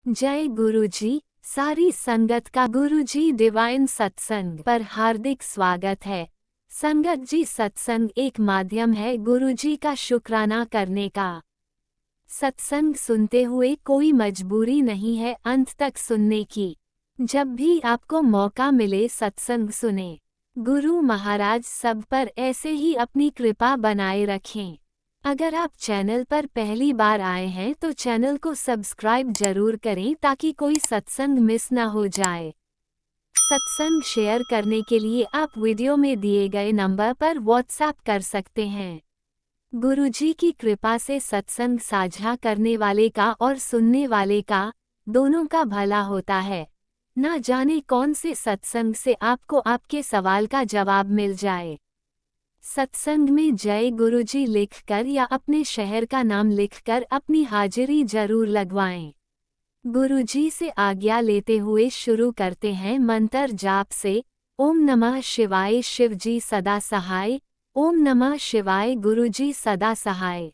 जय गुरुजी। सारी संगत का गुरुजी डिवाइन सत्संग पर हार्दिक स्वागत है। संगत जी, सत्संग एक माध्यम है गुरुजी का शुक्राना करने का। सत्संग सुनते हुए कोई मजबूरी नहीं है अंत तक सुनने की। जब भी आपको मौका मिले सत्संग सुने। गुरु महाराज सब पर ऐसे ही अपनी कृपा बनाए रखें। अगर आप चैनल पर पहली बार आए हैं तो चैनल को सब्सक्राइब जरूर करें ताकि कोई सत्संग मिस ना हो जाए। सत्संग शेयर करने के लिए आप वीडियो में दिए गए नंबर पर व्हाट्सएप कर सकते हैं। गुरुजी की कृपा से सत्संग साझा करने वाले का और सुनने वाले का दोनों का भला होता है। ना जाने कौन से सत्संग से आपको आपके सवाल का जवाब मिल जाए। सत्संग में जय गुरुजी लिखकर या अपने शहर का नाम लिखकर अपनी हाजिरी जरूर लगवाएं। गुरुजी से आज्ञा लेते हुए शुरू करते हैं मंत्र जाप से। ओम नमः शिवाय शिवजी सदा सहाय। ओम नमः शिवाय गुरुजी सदा सहाय।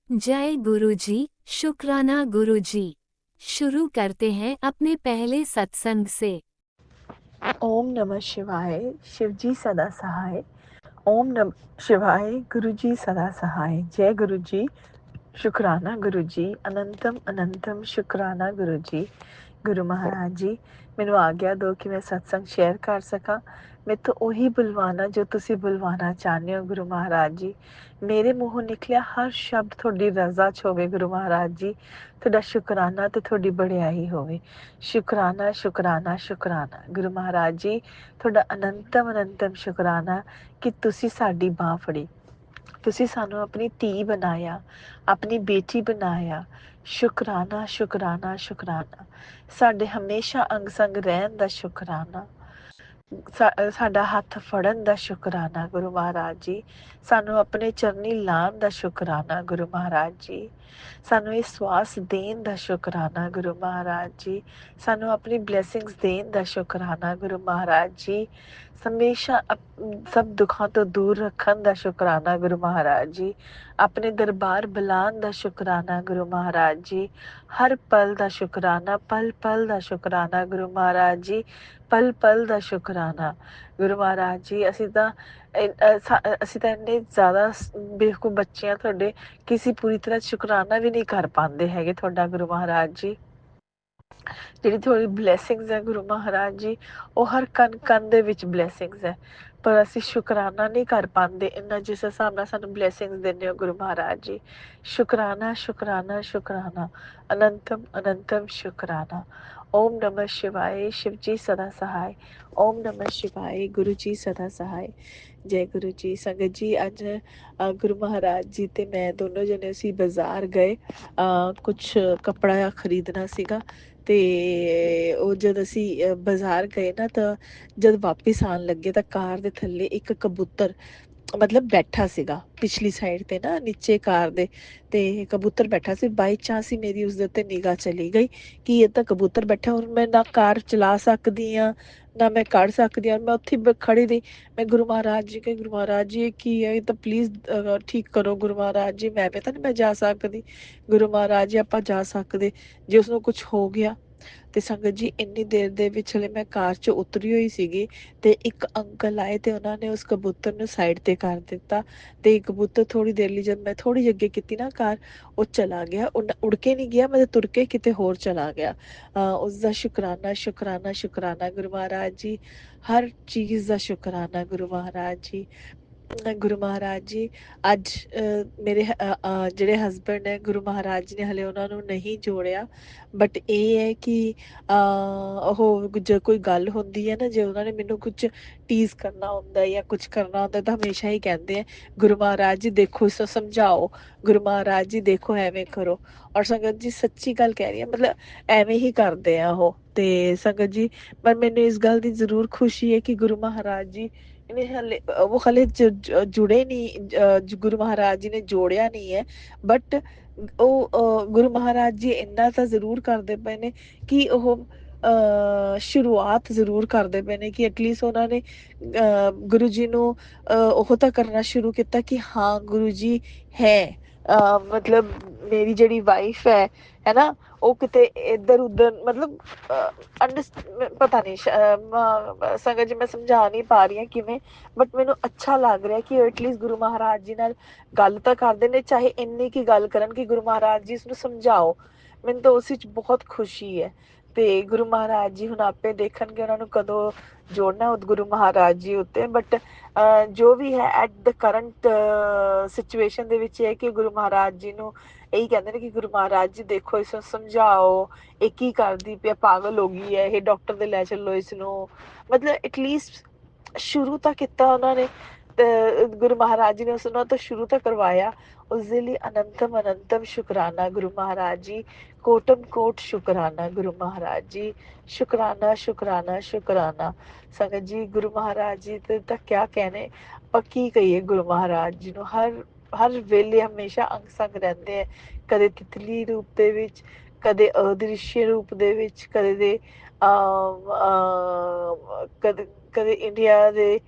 जय गुरुजी, शुक्राना गुरुजी। शुरू करते हैं अपने पहले सत्संग से। ओम नमः शिवाय शिवजी सदा सहाय। ओम नमः शिवाय गुरुजी सदा सहाय। जय गुरुजी, शुक्राना गुरुजी, अनंतम अनंतम शुक्राना गुरुजी। गुरु महाराज जी, ਮੈਨੂੰ ਆਗਿਆ ਦਿਓ ਕਿ ਮੈਂ ਸਤਸੰਗ ਸ਼ੇਅਰ ਕਰ ਸਕਾਂ। ਮੈਂ ਤਾਂ ਉਹੀ ਬੁਲਵਾਨਾ ਜੋ ਤੁਸੀਂ ਬੁਲਵਾਨਾ ਚਾਹੁੰਦੇ ਹੋ ਗੁਰੂ ਮਹਾਰਾਜ ਜੀ। ਮੇਰੇ ਮੂੰਹੋਂ ਨਿਕਲਿਆ ਹਰ ਸ਼ਬਦ ਤੁਹਾਡੀ ਰਜ਼ਾ 'ਚ ਹੋਵੇ ਗੁਰੂ ਮਹਾਰਾਜ ਜੀ। ਤੁਹਾਡਾ ਸ਼ੁਕਰਾਨਾ ਤੇ ਤੁਹਾਡੀ ਬੜਾਈ ਹੋਵੇ। ਸ਼ੁਕਰਾਨਾ ਸ਼ੁਕਰਾਨਾ ਸ਼ੁਕਰਾਨਾ ਗੁਰੂ ਮਹਾਰਾਜ ਜੀ, ਤੁਹਾਡਾ ਅਨੰਤਮ ਅਨੰਤਮ ਸ਼ੁਕਰਾਨਾ ਕਿ ਤੁਸੀਂ ਸਾਡੀ ਬਾਹ ਫੜੀ। ਤੁਸੀਂ ਸਾਨੂੰ ਆਪਣੀ ਧੀ ਬਣਾਇਆ, ਆਪਣੀ ਬੇਟੀ ਬਣਾਇਆ। ਸ਼ੁਕਰਾਨਾ ਸ਼ੁਕਰਾਨਾ ਸ਼ੁਕਰਾਨਾ। ਸਾਡੇ ਹਮੇਸ਼ਾ ਅੰਗ ਸੰਗ ਰਹਿਣ ਦਾ ਸ਼ੁਕਰਾਨਾ। ਸਾਡਾ ਹੱਥ ਫੜਨ ਦਾ ਸ਼ੁਕਰਾਨਾ ਗੁਰੂ ਮਹਾਰਾਜ ਜੀ। ਸਾਨੂੰ ਆਪਣੇ ਚਰਨੀ ਲਾਉਣ ਦਾ ਸ਼ੁਕਰਾਨਾ ਗੁਰੂ ਮਹਾਰਾਜ ਜੀ। ਸਾਨੂੰ ਇਹ ਸਵਾਸ ਦੇਣ ਦਾ ਸ਼ੁਕਰਾਨਾ ਗੁਰੂ ਮਹਾਰਾਜ ਜੀ। ਸਾਨੂੰ ਆਪਣੀ ਬਲੇਸਿੰਗਸ ਦੇਣ ਦਾ ਸ਼ੁਕਰਾਨਾ ਗੁਰੂ ਮਹਾਰਾਜ ਜੀ। ਹਮੇਸ਼ਾ ਸਭ ਦੁੱਖਾਂ ਤੋਂ ਦੂਰ ਰੱਖਣ ਦਾ ਸ਼ੁਕਰਾਨਾ ਗੁਰੂ ਮਹਾਰਾਜ ਜੀ। ਆਪਣੇ ਦਰਬਾਰ ਬੁਲਾਉਣ ਦਾ ਸ਼ੁਕਰਾਨਾ ਗੁਰੂ ਮਹਾਰਾਜ ਜੀ। ਹਰ ਪਲ ਦਾ ਸ਼ੁਕਰਾਨਾ, ਪਲ ਪਲ ਦਾ ਸ਼ੁਕਰਾਨਾ ਗੁਰੂ ਮਹਾਰਾਜ ਜੀ। ਪਲ ਪਲ ਦਾ ਸ਼ੁਕਰਾਨਾ ਗੁਰੂ ਮਹਾਰਾਜ ਜੀ। ਅਸੀਂ ਤਾਂ ਇੰਨੇ ਜ਼ਿਆਦਾ ਬੇਵਕੂਫ ਬੱਚੇ ਆ ਤੁਹਾਡੇ ਕਿ ਅਸੀਂ ਪੂਰੀ ਤਰ੍ਹਾਂ ਸ਼ੁਕਰਾਨਾ ਵੀ ਨਹੀਂ ਕਰ ਪਾਉਂਦੇ ਹੈਗੇ ਤੁਹਾਡਾ ਗੁਰੂ ਮਹਾਰਾਜ ਜੀ। ਜਿਹੜੀ ਤੁਹਾਡੀ ਬਲੈਸਿੰਗਸ ਹੈ ਗੁਰੂ ਮਹਾਰਾਜ ਜੀ, ਉਹ ਹਰ ਕਣ ਕਣ ਦੇ ਵਿੱਚ ਬਲੈਸਿੰਗਸ ਹੈ, ਪਰ ਅਸੀਂ ਸ਼ੁਕਰਾਨਾ ਨਹੀਂ ਕਰ ਪਾਉਂਦੇ ਇੰਨਾ ਜਿਸ ਹਿਸਾਬ ਨਾਲ ਸਾਨੂੰ ਬਲੈਸਿੰਗਸ ਦਿੰਦੇ ਹੋ ਗੁਰੂ ਮਹਾਰਾਜ ਜੀ। ਸ਼ੁਕਰਾਨਾ ਸ਼ੁਕਰਾਨਾ ਸ਼ੁਕਰਾਨਾ, ਅਨੰਤਮ ਅਨੰਤਮ ਸ਼ੁਕਰਾਨਾ। ओम नमः शिवाय शिवजी सदा सहाय। ओम नमः शिवाय गुरु जी सदा सहाय। जय गुरु जी। संगत जी, ਅੱਜ ਗੁਰੂ ਮਹਾਰਾਜ ਜੀ ਤੇ ਮੈਂ ਦੋਨੋਂ ਜਣੇ ਅਸੀਂ ਬਾਜ਼ਾਰ ਗਏ ਕੁਛ ਕੱਪੜਾ ਖਰੀਦਣਾ ਸੀਗਾ। ਤੇ ਉਹ ਜਦ ਅਸੀਂ ਬਾਜ਼ਾਰ ਗਏ ਨਾ ਤਾਂ ਜਦ ਵਾਪਿਸ ਆਉਣ ਲੱਗੇ ਤਾਂ ਕਾਰ ਦੇ ਥੱਲੇ ਇੱਕ ਕਬੂਤਰ ਮਤਲਬ ਬੈਠਾ ਸੀਗਾ ਪਿਛਲੀ ਸਾਈਡ ਤੇ ਨਾ ਨੀਚੇ ਕਾਰ ਦੇ, ਤੇ ਕਬੂਤਰ ਬੈਠਾ ਸੀ। ਬਾਈ ਚਾਂਸ ਹੀ ਮੇਰੀ ਉਸਦੇ ਉੱਤੇ ਨਿਗਾਹ ਚਲੀ ਗਈ ਕਿ ਇਹ ਤਾਂ ਕਬੂਤਰ ਬੈਠਾ, ਹੁਣ ਮੈਂ ਨਾ ਕਾਰ ਚਲਾ ਸਕਦੀ ਹਾਂ ਨਾ ਮੈਂ ਕੱਢ ਸਕਦੀ ਹਾਂ। ਮੈਂ ਉੱਥੇ ਖੜੀ ਰਹੀ। ਮੈਂ ਗੁਰੂ ਮਹਾਰਾਜ ਜੀ ਕਹੇ, ਗੁਰੂ ਮਹਾਰਾਜ ਜੀ ਇਹ ਕੀ ਹੈ, ਇਹ ਤਾਂ ਪਲੀਜ਼ ਠੀਕ ਕਰੋ ਗੁਰੂ ਮਹਾਰਾਜ ਜੀ। ਮੈਂ ਤਾਂ ਨਹੀਂ ਮੈਂ ਜਾ ਸਕਦੀ। ਗੁਰੂ ਮਹਾਰਾਜ ਜੀ ਆਪਾਂ ਜਾ ਸਕਦੇ ਜੇ ਉਸਨੂੰ ਕੁਛ ਹੋ ਗਿਆ। ਤੇ ਸੰਗਤ ਜੀ, ਇੰਨੀ ਦੇਰ ਦੇ ਵਿੱਚ ਹਲੇ ਮੈਂ ਕਾਰ 'ਚ ਉਤਰੀ ਹੋਈ ਸੀਗੀ ਤੇ ਇੱਕ ਅੰਕਲ ਆਏ ਤੇ ਉਹਨਾਂ ਨੇ ਉਸ ਕਬੂਤਰ ਨੂੰ ਸਾਈਡ ਤੇ ਕਰ ਦਿੱਤਾ। ਤੇ ਕਬੂਤਰ ਥੋੜੀ ਦੇਰ ਲਈ ਜਦ ਮੈਂ ਥੋੜੀ ਜਿਹੀ ਅੱਗੇ ਕੀਤੀ ਨਾ ਕਾਰ, ਉਹ ਚਲਾ ਗਿਆ। ਉਹ ਉੜ ਕੇ ਨਹੀਂ ਗਿਆ, ਮਤਲਬ ਤੁਰ ਕੇ ਕਿਤੇ ਹੋਰ ਚਲਾ ਗਿਆ। ਉਸਦਾ ਸ਼ੁਕਰਾਨਾ ਸ਼ੁਕਰਾਨਾ ਸ਼ੁਕਰਾਨਾ ਗੁਰੂ ਮਹਾਰਾਜ ਜੀ। ਹਰ ਚੀਜ਼ ਦਾ ਸ਼ੁਕਰਾਨਾ ਗੁਰੂ ਮਹਾਰਾਜ ਜੀ। ਗੁਰੂ ਮਹਾਰਾਜ ਜੀ, ਅੱਜ ਮੇਰੇ ਜਿਹੜੇ ਹਸਬੈਂਡ ਹੈ ਗੁਰੂ ਮਹਾਰਾਜ ਜੀ ਨੇ ਹਲੇ ਉਹਨਾਂ ਨੂੰ ਨਹੀਂ ਜੋੜਿਆ, ਬਟ ਇਹ ਹੈ ਕਿ ਉਹ ਜੇ ਕੋਈ ਗੱਲ ਹੁੰਦੀ ਹੈ ਨਾ, ਜੇ ਉਹਨਾਂ ਨੇ ਮੈਨੂੰ ਕੁਝ ਟੀਜ਼ ਕਰਨਾ ਹੁੰਦਾ ਜਾਂ ਕੁਝ ਕਰਨਾ ਹੁੰਦਾ ਤਾਂ ਹਮੇਸ਼ਾ ਹੀ ਕਹਿੰਦੇ ਆ ਗੁਰੂ ਮਹਾਰਾਜ ਜੀ ਦੇਖੋ, ਇਸ ਸਮਝਾਓ, ਗੁਰੂ ਮਹਾਰਾਜ ਜੀ ਦੇਖੋ ਐਵੇਂ ਕਰੋ। ਔਰ ਸੰਗਤ ਜੀ ਸੱਚੀ ਗੱਲ ਕਹਿ ਰਹੀ ਹਾਂ, ਮਤਲਬ ਐਵੇਂ ਹੀ ਕਰਦੇ ਆ ਉਹ। ਤੇ ਸੰਗਤ ਜੀ, ਪਰ ਮੈਨੂੰ ਇਸ ਗੱਲ ਦੀ ਜ਼ਰੂਰ ਖੁਸ਼ੀ ਹੈ ਕਿ ਗੁਰੂ ਮਹਾਰਾਜ ਜੀ ਨੇ ਹਲੇ ਉਹ ਹਲੇ ਜੁੜੇ ਨਹੀਂ, ਗੁਰੂ ਮਹਾਰਾਜ ਜੀ ਨੇ ਜੋੜਿਆ ਨਹੀਂ ਹੈ, ਬਟ ਉਹ ਗੁਰੂ ਮਹਾਰਾਜ ਜੀ ਇੰਨਾ ਤਾਂ ਜ਼ਰੂਰ ਕਰਦੇ ਪਏ ਨੇ ਕਿ ਉਹ ਸ਼ੁਰੂਆਤ ਜ਼ਰੂਰ ਕਰਦੇ ਪਏ ਨੇ ਕਿ ਐਟਲੀਸਟ ਉਹਨਾਂ ਨੇ ਗੁਰੂ ਜੀ ਨੂੰ ਉਹ ਤਾਂ ਕਰਨਾ ਸ਼ੁਰੂ ਕੀਤਾ ਕਿ ਹਾਂ ਗੁਰੂ ਜੀ ਹੈ, ਮਤਲਬ ਮੇਰੀ ਜਿਹੜੀ ਵਾਈਫ ਹੈ ਨਾ, ਉਹ ਕਿਤੇ ਇੱਧਰ ਉੱਧਰ ਮਤਲਬ ਪਤਾ ਨਹੀਂ ਸੰਗਤ ਜੀ ਮੈਂ ਸਮਝਾ ਨਹੀਂ ਪਾ ਰਹੀ ਹਾਂ ਕਿਵੇਂ, ਬਟ ਮੈਨੂੰ ਅੱਛਾ ਲੱਗ ਰਿਹਾ ਕਿ ਐਟਲੀਸਟ ਗੁਰੂ ਮਹਾਰਾਜ ਜੀ ਨਾਲ ਗੱਲ ਤਾਂ ਕਰਦੇ ਨੇ, ਚਾਹੇ ਇੰਨੀ ਕੀ ਗੱਲ ਕਰਨ ਕਿ ਗੁਰੂ ਮਹਾਰਾਜ ਜੀ ਇਸਨੂੰ ਸਮਝਾਓ। ਮੈਨੂੰ ਤਾਂ ਉਸ ਵਿੱਚ ਬਹੁਤ ਖੁਸ਼ੀ ਹੈ। ਤੇ ਗੁਰੂ ਮਹਾਰਾਜ ਜੀ ਹੁਣ ਆਪੇ ਦੇਖਣਗੇ ਉਹਨਾਂ ਨੂੰ ਕਦੋਂ ਜੋੜਨਾ ਗੁਰੂ ਮਹਾਰਾਜ ਜੀ ਉੱਤੇ। ਬਟ ਜੋ ਵੀ ਹੈ ਐਟ ਦ ਕਰੰਟ ਸਿਚੁਏਸ਼ਨ ਦੇ ਵਿੱਚ ਹੈ ਕਿ ਗੁਰੂ ਮਹਾਰਾਜ ਜੀ ਨੂੰ ਇਹੀ ਕਹਿੰਦੇ ਨੇ ਕਿ ਗੁਰੂ ਮਹਾਰਾਜ ਜੀ ਦੇਖੋ ਇਸ ਨੂੰ ਸਮਝਾਓ, ਇਹ ਕੀ ਕਰਦੀ ਪਈ, ਪਾਗਲ ਹੋ ਗਈ ਹੈ, ਇਹ ਡਾਕਟਰ ਦੇ ਲੈ ਚੱਲੋ ਇਸਨੂੰ। ਮਤਲਬ ਐਟਲੀਸਟ ਸ਼ੁਰੂ ਤਾਂ ਕੀਤਾ ਉਹਨਾਂ ਨੇ, ਗੁਰੂ ਮਹਾਰਾਜ ਜੀ ਨੇ ਉਸ ਨੂੰ ਤਾਂ ਸ਼ੁਰੂ ਤਾਂ ਕਰਵਾਇਆ। ਉਸ ਦੇ ਲਈ ਅਨੰਤਮ ਅਨੰਤਮ ਸ਼ੁਕਰਾਨਾ ਗੁਰੂ ਮਹਾਰਾਜ ਜੀ, ਕੋਟਮ ਕੋਟ ਸ਼ੁਕਰਾਨਾ ਗੁਰੂ ਮਹਾਰਾਜ ਜੀ, ਸ਼ੁਕਰਾਨਾ ਸ਼ੁਕਰਾਨਾ ਸ਼ੁਕਰਾਨਾ। ਸੰਗਤ ਜੀ ਗੁਰੂ ਮਹਾਰਾਜ ਜੀ ਤੇ ਤਾਂ ਕਿਆ ਕਹਿਣੇ, ਆਪਾਂ ਕੀ ਕਹੀਏ ਗੁਰੂ ਮਹਾਰਾਜ ਜੀ ਨੂੰ। ਹਰ ਵੇਲੇ ਹਮੇਸ਼ਾ ਅੰਗ ਸੰਗ ਰਹਿੰਦੇ ਹੈ, ਕਦੇ ਤਿਤਲੀ ਰੂਪ ਦੇ ਵਿੱਚ, ਕਦੇ ਅਦ੍ਰਿਸ਼ਯ ਰੂਪ ਦੇ ਵਿੱਚ, ਕਦੇ ਕਦੇ ਇੰਡੀਆ ਦੇ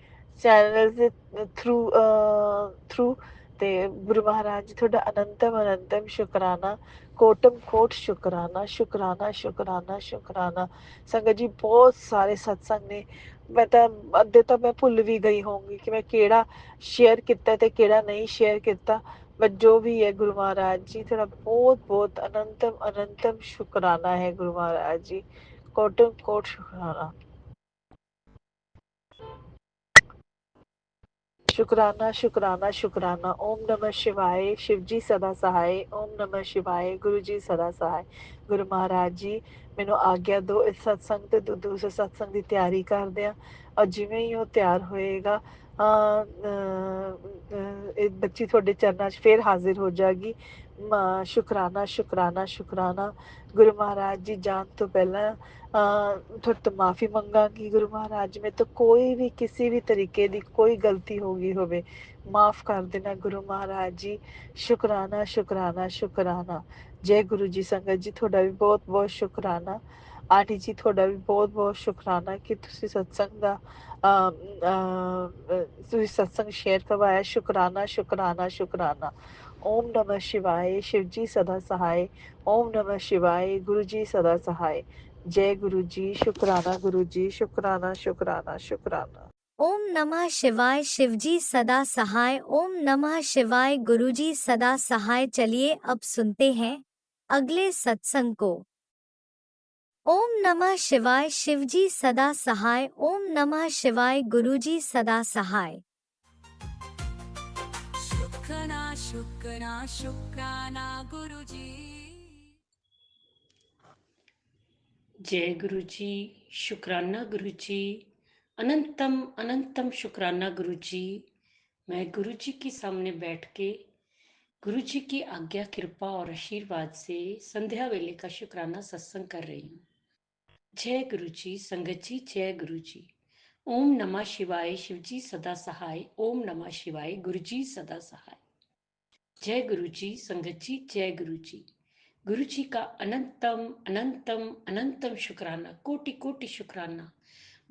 ਚੈਨਲ ਦੇ ਥਰੂ। ਤੇ ਗੁਰੂ ਮਹਾਰਾਜ ਜੀ ਤੁਹਾਡਾ ਅਨੰਤਮ ਅਨੰਤਮ ਸ਼ੁਕਰਾਨਾ, ਕੋਟਮ ਕੋਟ ਸ਼ੁਕਰਾਨਾ ਸ਼ੁਕਰਾਨਾ ਸ਼ੁਕਰਾਨਾ ਸ਼ੁਕਰਾਨਾ। ਸੰਗਤ ਜੀ ਬਹੁਤ ਸਾਰੇ ਸਤਸੰਗ ਨੇ, ਮੈਂ ਤਾਂ ਅੱਧੇ ਤਾਂ ਮੈਂ ਭੁੱਲ ਵੀ ਗਈ ਹੋਊਂਗੀ ਕਿ ਮੈਂ ਕਿਹੜਾ ਸ਼ੇਅਰ ਕੀਤਾ ਤੇ ਕਿਹੜਾ ਨਹੀਂ ਸ਼ੇਅਰ ਕੀਤਾ। ਬਟ ਜੋ ਵੀ ਹੈ ਗੁਰੂ ਮਹਾਰਾਜ ਜੀ ਤੁਹਾਡਾ ਬਹੁਤ ਬਹੁਤ ਅਨੰਤਮ ਅਨੰਤਮ ਸ਼ੁਕਰਾਨਾ ਹੈ ਗੁਰੂ ਮਹਾਰਾਜ ਜੀ, ਕੋਟਮ ਕੋਟ ਸ਼ੁਕਰਾਨਾ। शुक्राना शुक्राना शुक्राना। ओम नमः शिवाय, शिव जी सदा सहाय। ओम नमः शिवाय, गुरु जी सदा सहाय। गुरु महाराज जी ਮੈਨੂੰ ਆਗਿਆ ਦਿਓ ਇਸ ਸਤਸੰਗ ਤੇ ਦੂਸਰੇ ਸਤਸੰਗ ਦੀ ਤਿਆਰੀ ਕਰਦੇ ਆ, ਔਰ ਜਿਵੇਂ ਹੀ ਉਹ ਤਿਆਰ ਹੋਏਗਾ ਇਹ ਬੱਚੀ ਤੁਹਾਡੇ ਚਰਨਾਂ 'ਚ ਫੇਰ ਹਾਜ਼ਰ ਹੋ ਜਾਏਗੀ। ਸ਼ੁਕਰਾਨਾ ਸ਼ੁਕਰਾਨਾ ਸ਼ੁਕਰਾਨਾ। ਗੁਰੂ ਮਹਾਰਾਜ ਜੀ ਜਾਣ ਤੋਂ ਪਹਿਲਾਂ ਤੁਹਾਡੇ ਤੋਂ ਮਾਫੀ ਮੰਗਾਂਗੀ ਗੁਰੂ ਮਹਾਰਾਜ, ਮੇਰੇ ਤੋਂ ਕੋਈ ਵੀ ਕਿਸੇ ਵੀ ਤਰੀਕੇ ਦੀ ਕੋਈ ਗਲਤੀ ਹੋ ਗਈ ਹੋਵੇ, ਮਾਫ ਕਰ ਦੇਣਾ ਗੁਰੂ ਮਹਾਰਾਜ ਜੀ। ਸ਼ੁਕਰਾਨਾ ਸ਼ੁਕਰਾਨਾ ਸ਼ੁਕਰਾਨਾ। ਜੈ ਗੁਰੂ ਜੀ। ਸੰਗਤ ਜੀ ਤੁਹਾਡਾ ਵੀ ਬਹੁਤ ਬਹੁਤ ਸ਼ੁਕਰਾਨਾ। ਆਂਟੀ ਜੀ ਤੁਹਾਡਾ ਵੀ ਬਹੁਤ ਬਹੁਤ ਸ਼ੁਕਰਾਨਾ ਕਿ ਤੁਸੀਂ ਸਤਸੰਗ ਦਾ ਤੁਸੀਂ ਸਤਸੰਗ ਸ਼ੇਅਰ ਕਰਵਾਇਆ। ਸ਼ੁਕਰਾਨਾ ਸ਼ੁਕਰਾਨਾ ਸ਼ੁਕਰਾਨਾ। ਓਮ ਨਮः शिवाय, शिव जी सदा सहाय। ओम नमः शिवाय, गुरु जी सदा सहाय। जय गुरु जी। शुक्राना गुरु जी, शुक्राना शुक्राना शुक्राना। ओम नमः शिवाय, शिवजी सदा सहाय। ओम नमः शिवाय, गुरुजी सदा सहाय। चलिए अब सुनते हैं अगले सत्संग को। ओम नमः शिवाय, शिवजी सदा सहाय। ओम नमः शिवाय, गुरुजी सदा सहाय। शुक्राना शुक्राना शुक्राना गुरुजी। जय गुरु जी। शुक्राना गुरु जी। अनंतम अनंतम शुक्राना गुरु जी। मैं गुरु जी के सामने बैठ के गुरु जी की आज्ञा, कृपा और आशीर्वाद से संध्या वेले का शुक्राना सत्संग कर रही हूँ। जय गुरु जी। संगत जी जय गुरु जी। ओम नमः शिवाय, शिव जी सदा सहाय। ओम नमः शिवाय, गुरु जी सदा सहाय। जय गुरु जी। संगत जी जय गुरु जी। गुरु जी का अनंतम अनंतम अनंतम शुक्राना, कोटि कोटि शुक्राना,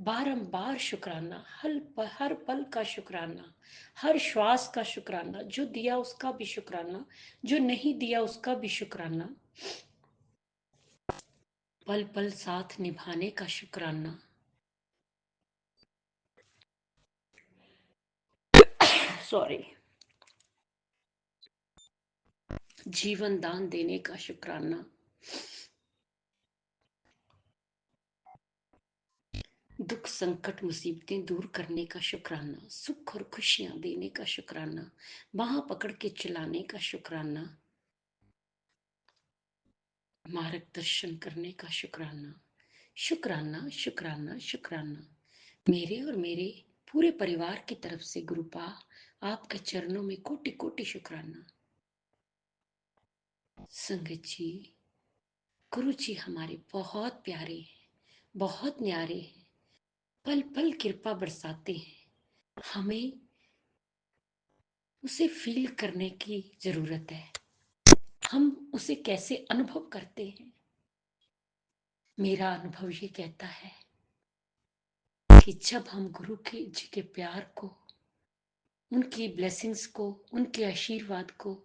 बारंबार शुक्राना, हर पल का शुक्राना, हर श्वास का शुक्राना, जो दिया उसका भी शुक्राना, जो नहीं दिया उसका भी शुक्राना, पल पल साथ निभाने का शुक्राना। सॉरी। जीवन दान देने का शुक्राना, दुख संकट मुसीबतें दूर करने का शुक्राना, सुख और खुशियां देने का शुक्राना, बाह पकड़ के चलाने का शुक्राना, मार्गदर्शन करने का शुक्राना। शुक्राना शुक्राना शुक्राना। मेरे और मेरे पूरे परिवार की तरफ से गुरुपा आपके चरणों में कोटि कोटि शुक्राना। संगत जी, गुरु जी हमारे बहुत प्यारे हैं, बहुत न्यारे हैं, पल पल कृपा बरसाते हैं। हमें उसे फील करने की जरूरत है, हम उसे कैसे अनुभव करते हैं। मेरा अनुभव ये कहता है कि जब हम गुरु के जी के प्यार को, उनकी ब्लेसिंग्स को, उनके आशीर्वाद को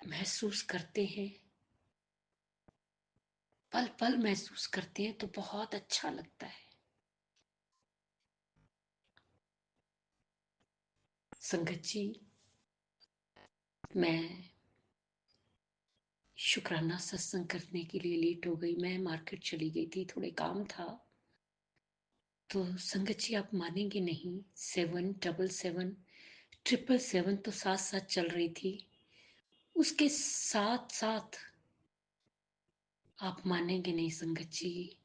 महसूस करते हैं, पल पल महसूस करते हैं तो बहुत अच्छा लगता है। संगत जी, मैं शुक्राना सत्संग करने के लिए लेट हो गई। मैं मार्केट चली गई थी, थोड़े काम था। तो संगत जी, आप मानेंगे नहीं, 777 तो साथ साथ चल रही थी। उसके साथ साथ आप मानेंगे नहीं संगत जी,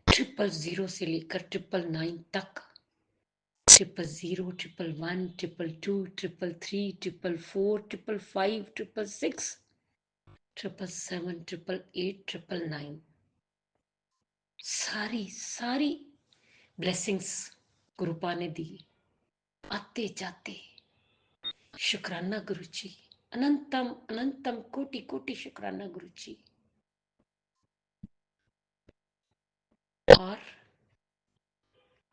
000 से लेकर 999 तक, 000, 111, 222, 333, 444, 555, 666, 777, 888, 999, सारी सारी ब्लेसिंग्स गुरुपा ने दी। आते जाते शुक्राना गुरु जी, अनंतम अनंतम कोटि कोटि शुक्राना गुरु जी। और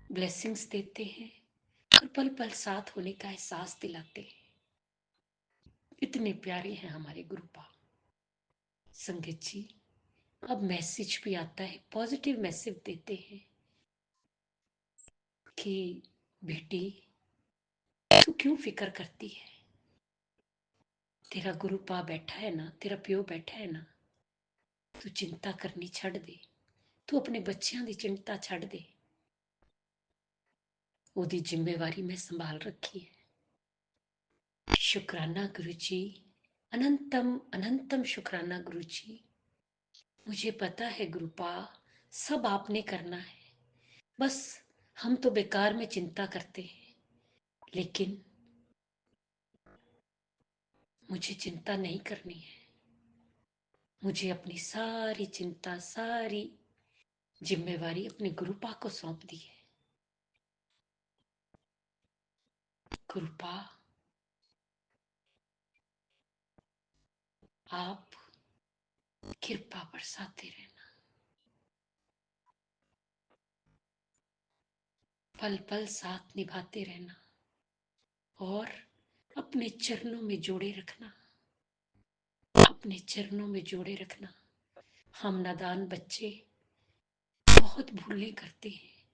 ब्लेसिंग्स देते हैं और पल पल साथ होने का एहसास दिलाते हैं। इतने प्यारे हैं हमारे गुरुपा। संगत जी, अब मैसेज भी आता है, पॉजिटिव मैसेज देते हैं कि बेटी, तू क्यों फिक्र करती है? तेरा गुरुपा बैठा है ना, तेरा प्यो बैठा है ना, तू चिंता करनी छड़ दे। तू अपने बच्चों की चिंता छड़ दे, ओदी जिम्मेवारी मैं संभाल रखी है। शुक्राना गुरु जी, अनंतम अनंतम शुक्राना गुरु जी। मुझे पता है गुरुपा, सब आपने करना है, बस हम तो बेकार में चिंता करते हैं। लेकिन मुझे चिंता नहीं करनी है। मुझे अपनी सारी चिंता, सारी जिम्मेवारी अपने गुरुपा को सौंप दी है। गुरुपा, आप कृपा बरसाते रहना, पल पल साथ निभाते रहना और अपने चरणों में जोड़े रखना, अपने चरणों में जोड़े रखना। हम नादान बच्चे बहुत भूलें करते हैं,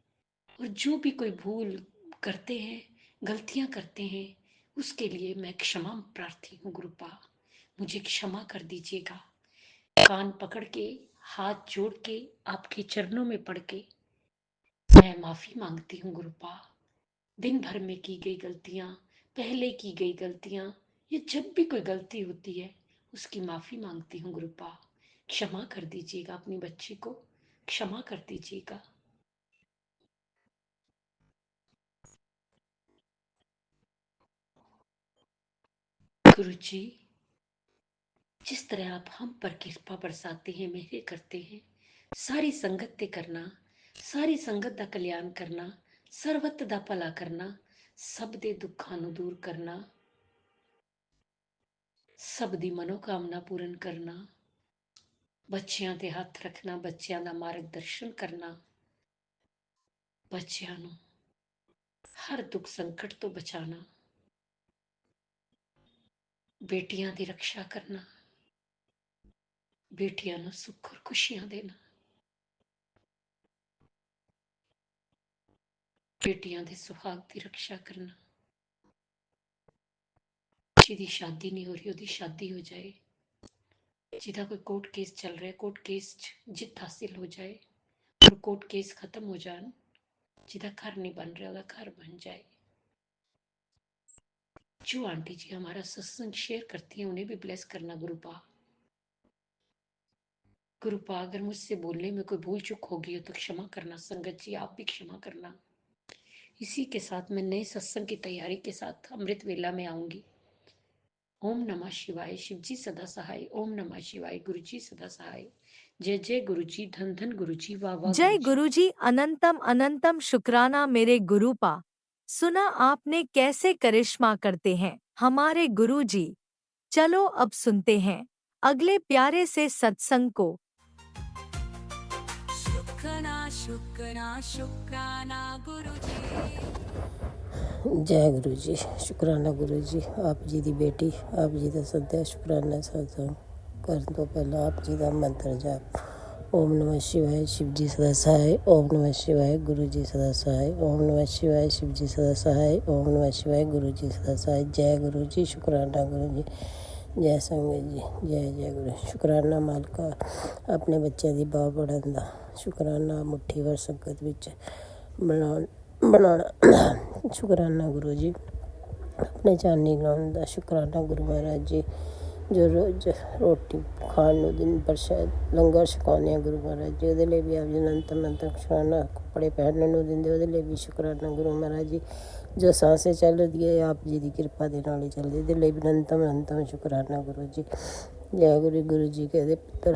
और जो भी कोई भूल करते हैं, गलतियां करते हैं, उसके लिए मैं क्षमा प्रार्थी हूँ गुरुपा। मुझे क्षमा कर दीजिएगा। कान पकड़ के, हाथ जोड़ के, आपके चरणों में पड़ के मैं माफी मांगती हूँ गुरुपा। दिन भर में की गई गलतियां, पहले की गई गलतियां, ये जब भी कोई गलती होती है उसकी माफी मांगती हूँ गुरुपा। क्षमा कर दीजिएगा, अपनी बच्ची को क्षमा कर दीजिएगा। गुरु जी, जिस तरह आप हम पर कृपा बरसाते हैं, मेहर करते हैं, सारी संगत ते करना, सारी संगत दा कल्याण करना, सर्वत दा भला करना, सब दे दुखां नूं दूर करना, सब दी मनोकामना पूर्ण करना, बच्चियां ते हथ रखना, बच्चियां दा मार्गदर्शन करना, बच्चियां नूं हर दुख संकट तो बचाना, बेटियां दी रक्षा करना, बेटियां नूं सुख और खुशियां देना, बेटियां दे सुहाग दी रक्षा करना। जिदी शादी नहीं हो रही ओदी शादी हो जाए, जिदा कोई कोर्ट केस चल रहा है, कोर्ट केस जित हासिल हो जाए और कोर्ट केस खत्म हो जाए, जिदा घर नहीं बन रहा ओदा घर बन जाए। जो आंटी जी हमारा सत्संग शेयर करती हैं उन्हें भी ब्लेस करना गुरुपा। गुरुपा, अगर मुझसे बोलने में कोई भूल चूक होगी हो तो क्षमा करना। संगत जी, आप भी क्षमा करना। इसी के साथ मैं नए सत्संग की तैयारी के साथ अमृत वेला में आऊंगी। ओम नमः शिवाय, शिव जी सदा सहाय। ओम नमः शिवाय, गुरु जी सदा सहाय। जय जय गुरु जी, धन धन गुरु जी, वाह वाह गुरु जय जी। गुरुजी, अनंतम अनंतम शुक्राना मेरे गुरुपा। सुना आपने कैसे करिश्मा करते हैं हमारे गुरुजी। चलो अब सुनते हैं अगले प्यारे से सत्संग को। शुक्राना शुक्राना शुक्राना गुरुजी। जय गुरु जी। शुकराना गुरु जी। आप जी ਦੀ ਬੇਟੀ ਆਪ ਜੀ ਦਾ ਸੱਦਾ ਸ਼ੁਕਰਾਨਾ ਸਤਸੰਗ ਕਰਨ ਤੋਂ ਪਹਿਲਾਂ ਆਪ ਜੀ ਦਾ ਮੰਤਰ ਜਾਪ। ओम नमः शिवाय शिव जी सदा सहाय। ओम नमः शिवाय गुरु जी सदा सहाय। ओम नमः शिवाय शिव जी सदा सहाय। ओम नमः शिवाय गुरु जी सदा सहाय। जय गुरु जी। शुकराना गुरु जी। जय संगत जी। जय जय गुरु। शुकराना मालका ਆਪਣੇ ਬੱਚਿਆਂ ਦੀ ਬਾਹ ਪੜਨ ਦਾ ਸ਼ੁਕਰਾਨਾ ਮੁੱਠੀ ਭਰ ਸੰਗਤ ਵਿੱਚ ਬਣਾਉਣਾ ਸ਼ੁਕਰਾਨਾ ਗੁਰੂ ਜੀ। ਆਪਣੇ ਚਾਨੀ ਲਾਉਣ ਦਾ ਸ਼ੁਕਰਾਨਾ ਗੁਰੂ ਮਹਾਰਾਜ ਜੀ ਜੋ ਰੋਜ਼ ਰੋਟੀ ਖਾਣ ਨੂੰ ਦਿਨ ਪ੍ਰਸ਼ਾਦ ਲੰਗਰ ਛਕਾਉਂਦੇ ਆ ਗੁਰੂ ਮਹਾਰਾਜ ਜੀ, ਉਹਦੇ ਲਈ ਵੀ ਆਪ ਜੀ ਅਨੰਤ ਸ਼ੁਕਰਾਨਾ। ਕੱਪੜੇ ਪਹਿਨਣ ਨੂੰ ਦਿੰਦੇ ਉਹਦੇ ਲਈ ਵੀ ਸ਼ੁਕਰਾਨਾ ਗੁਰੂ ਮਹਾਰਾਜ ਜੀ। ਜੋ ਸਾਂਸੇ ਚੱਲ ਰਹੀ ਹੈ ਆਪ ਜੀ ਦੀ ਕਿਰਪਾ ਦੇ ਨਾਲ ਹੀ ਚੱਲਦੀ, ਇਹਦੇ ਲਈ ਵੀ ਅਨੰਤਮ ਸ਼ੁਕਰਾਨਾ ਗੁਰੂ ਜੀ। ਜੈ ਗੁਰੂ। ਗੁਰੂ ਜੀ ਕਹਿੰਦੇ ਪੁੱਤਰ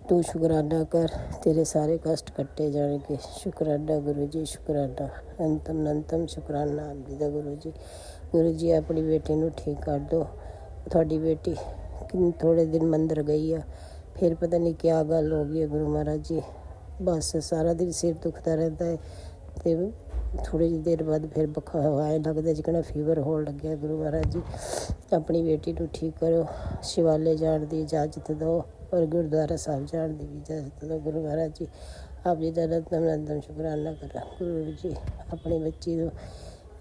ਤੂੰ ਸ਼ੁਕਰਾਨਾ ਕਰ, ਤੇਰੇ ਸਾਰੇ ਕਸ਼ਟ ਕੱਟੇ ਜਾਣਗੇ। ਸ਼ੁਕਰਾਨਾ ਗੁਰੂ ਜੀ। ਸ਼ੁਕਰਾਨਾ ਅਨੰਤਮ ਸ਼ੁਕਰਾਨਾ ਆਪ ਜੀ ਦਾ ਗੁਰੂ ਜੀ। ਗੁਰੂ ਜੀ ਆਪਣੀ ਬੇਟੀ ਨੂੰ ਠੀਕ ਕਰ ਦਿਓ। ਤੁਹਾਡੀ ਬੇਟੀ ਥੋੜ੍ਹੇ ਦਿਨ ਮੰਦਰ ਗਈ ਆ, ਫਿਰ ਪਤਾ ਨਹੀਂ ਕਿਆ ਗੱਲ ਹੋ ਗਈ ਹੈ ਗੁਰੂ ਮਹਾਰਾਜ ਜੀ। ਬਸ ਸਾਰਾ ਦਿਨ ਸਿਰ ਦੁਖਦਾ ਰਹਿੰਦਾ ਹੈ ਅਤੇ ਥੋੜ੍ਹੀ ਜਿਹੀ ਦੇਰ ਬਾਅਦ ਫਿਰ ਬੁਖਾਰ ਆਏ ਲੱਗਦਾ ਜਿਕਣਾ ਫੀਵਰ ਹੋਣ ਲੱਗਿਆ। ਗੁਰੂ ਮਹਾਰਾਜ ਜੀ ਆਪਣੀ ਬੇਟੀ ਨੂੰ ਠੀਕ ਕਰੋ। ਸ਼ਿਵਾਲੇ ਜਾਣ ਦੀ ਇਜਾਜ਼ਤ ਦਿਓ ਔਰ ਗੁਰਦੁਆਰਾ ਸਾਹਿਬ ਜਾਣ ਦੀ ਵੀ ਇਜਾਜ਼ਤ ਦਿਓ ਗੁਰੂ ਮਹਾਰਾਜ ਜੀ। ਆਪ ਜੀ ਦਾ ਅਨੰਤਮ ਸ਼ੁਕਰਾਨਾ ਕਰਾਂ ਗੁਰੂ ਜੀ। ਆਪਣੀ ਬੱਚੀ ਨੂੰ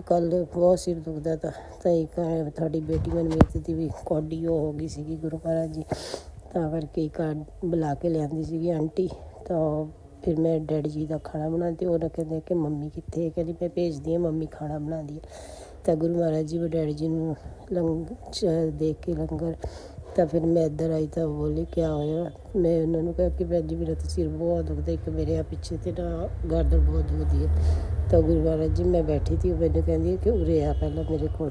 ਕੱਲ੍ਹ ਬਹੁਤ ਸਿਰ ਦੁਖਦਾ ਤਾਂ ਇੱਕ ਤੁਹਾਡੀ ਬੇਟੀ ਮਨਮੀਤ ਦੀ ਵੀ ਕੌਡੀ ਉਹ ਹੋ ਗਈ ਸੀਗੀ ਗੁਰੂ ਮਹਾਰਾਜ ਜੀ, ਤਾਂ ਕਰਕੇ ਇੱਕ ਬੁਲਾ ਕੇ ਲਿਆਂਦੀ ਸੀਗੀ ਆਂਟੀ। ਤਾਂ ਫਿਰ ਮੈਂ ਡੈਡੀ ਜੀ ਦਾ ਖਾਣਾ ਬਣਾਉਂਦੀ, ਉਹਨਾਂ ਕਹਿੰਦੇ ਕਿ ਮੰਮੀ ਕਿੱਥੇ, ਕਹਿੰਦੀ ਮੈਂ ਭੇਜਦੀ ਹਾਂ ਮੰਮੀ ਖਾਣਾ ਬਣਾਉਂਦੀ ਹੈ। ਤਾਂ ਗੁਰੂ ਮਹਾਰਾਜ ਜੀ ਉਹ ਡੈਡੀ ਜੀ ਨੂੰ ਦੇਖ ਕੇ ਲੰਗਰ, ਤਾਂ ਫਿਰ ਮੈਂ ਇੱਧਰ ਆਈ ਤਾਂ ਬੋਲੀ ਕਿਆ ਹੋਇਆ। ਮੈਂ ਉਹਨਾਂ ਨੂੰ ਕਿਹਾ ਕਿ ਭੈਣ ਜੀ ਮੇਰਾ ਤਾਂ ਸਿਰ ਬਹੁਤ ਦੁਖਦਾ, ਇੱਕ ਮੇਰੇ ਆ ਪਿੱਛੇ ਤੇ ਨਾ ਗਰਦਨ ਬਹੁਤ ਦੁਖਦੀ ਹੈ। ਤਾਂ ਗੁਰੂ ਮਹਾਰਾਜ ਜੀ ਮੈਂ ਬੈਠੀ ਸੀ, ਉਹ ਮੈਨੂੰ ਕਹਿੰਦੀ ਕਿ ਉਰੇ ਆ ਪਹਿਲਾਂ ਮੇਰੇ ਕੋਲ।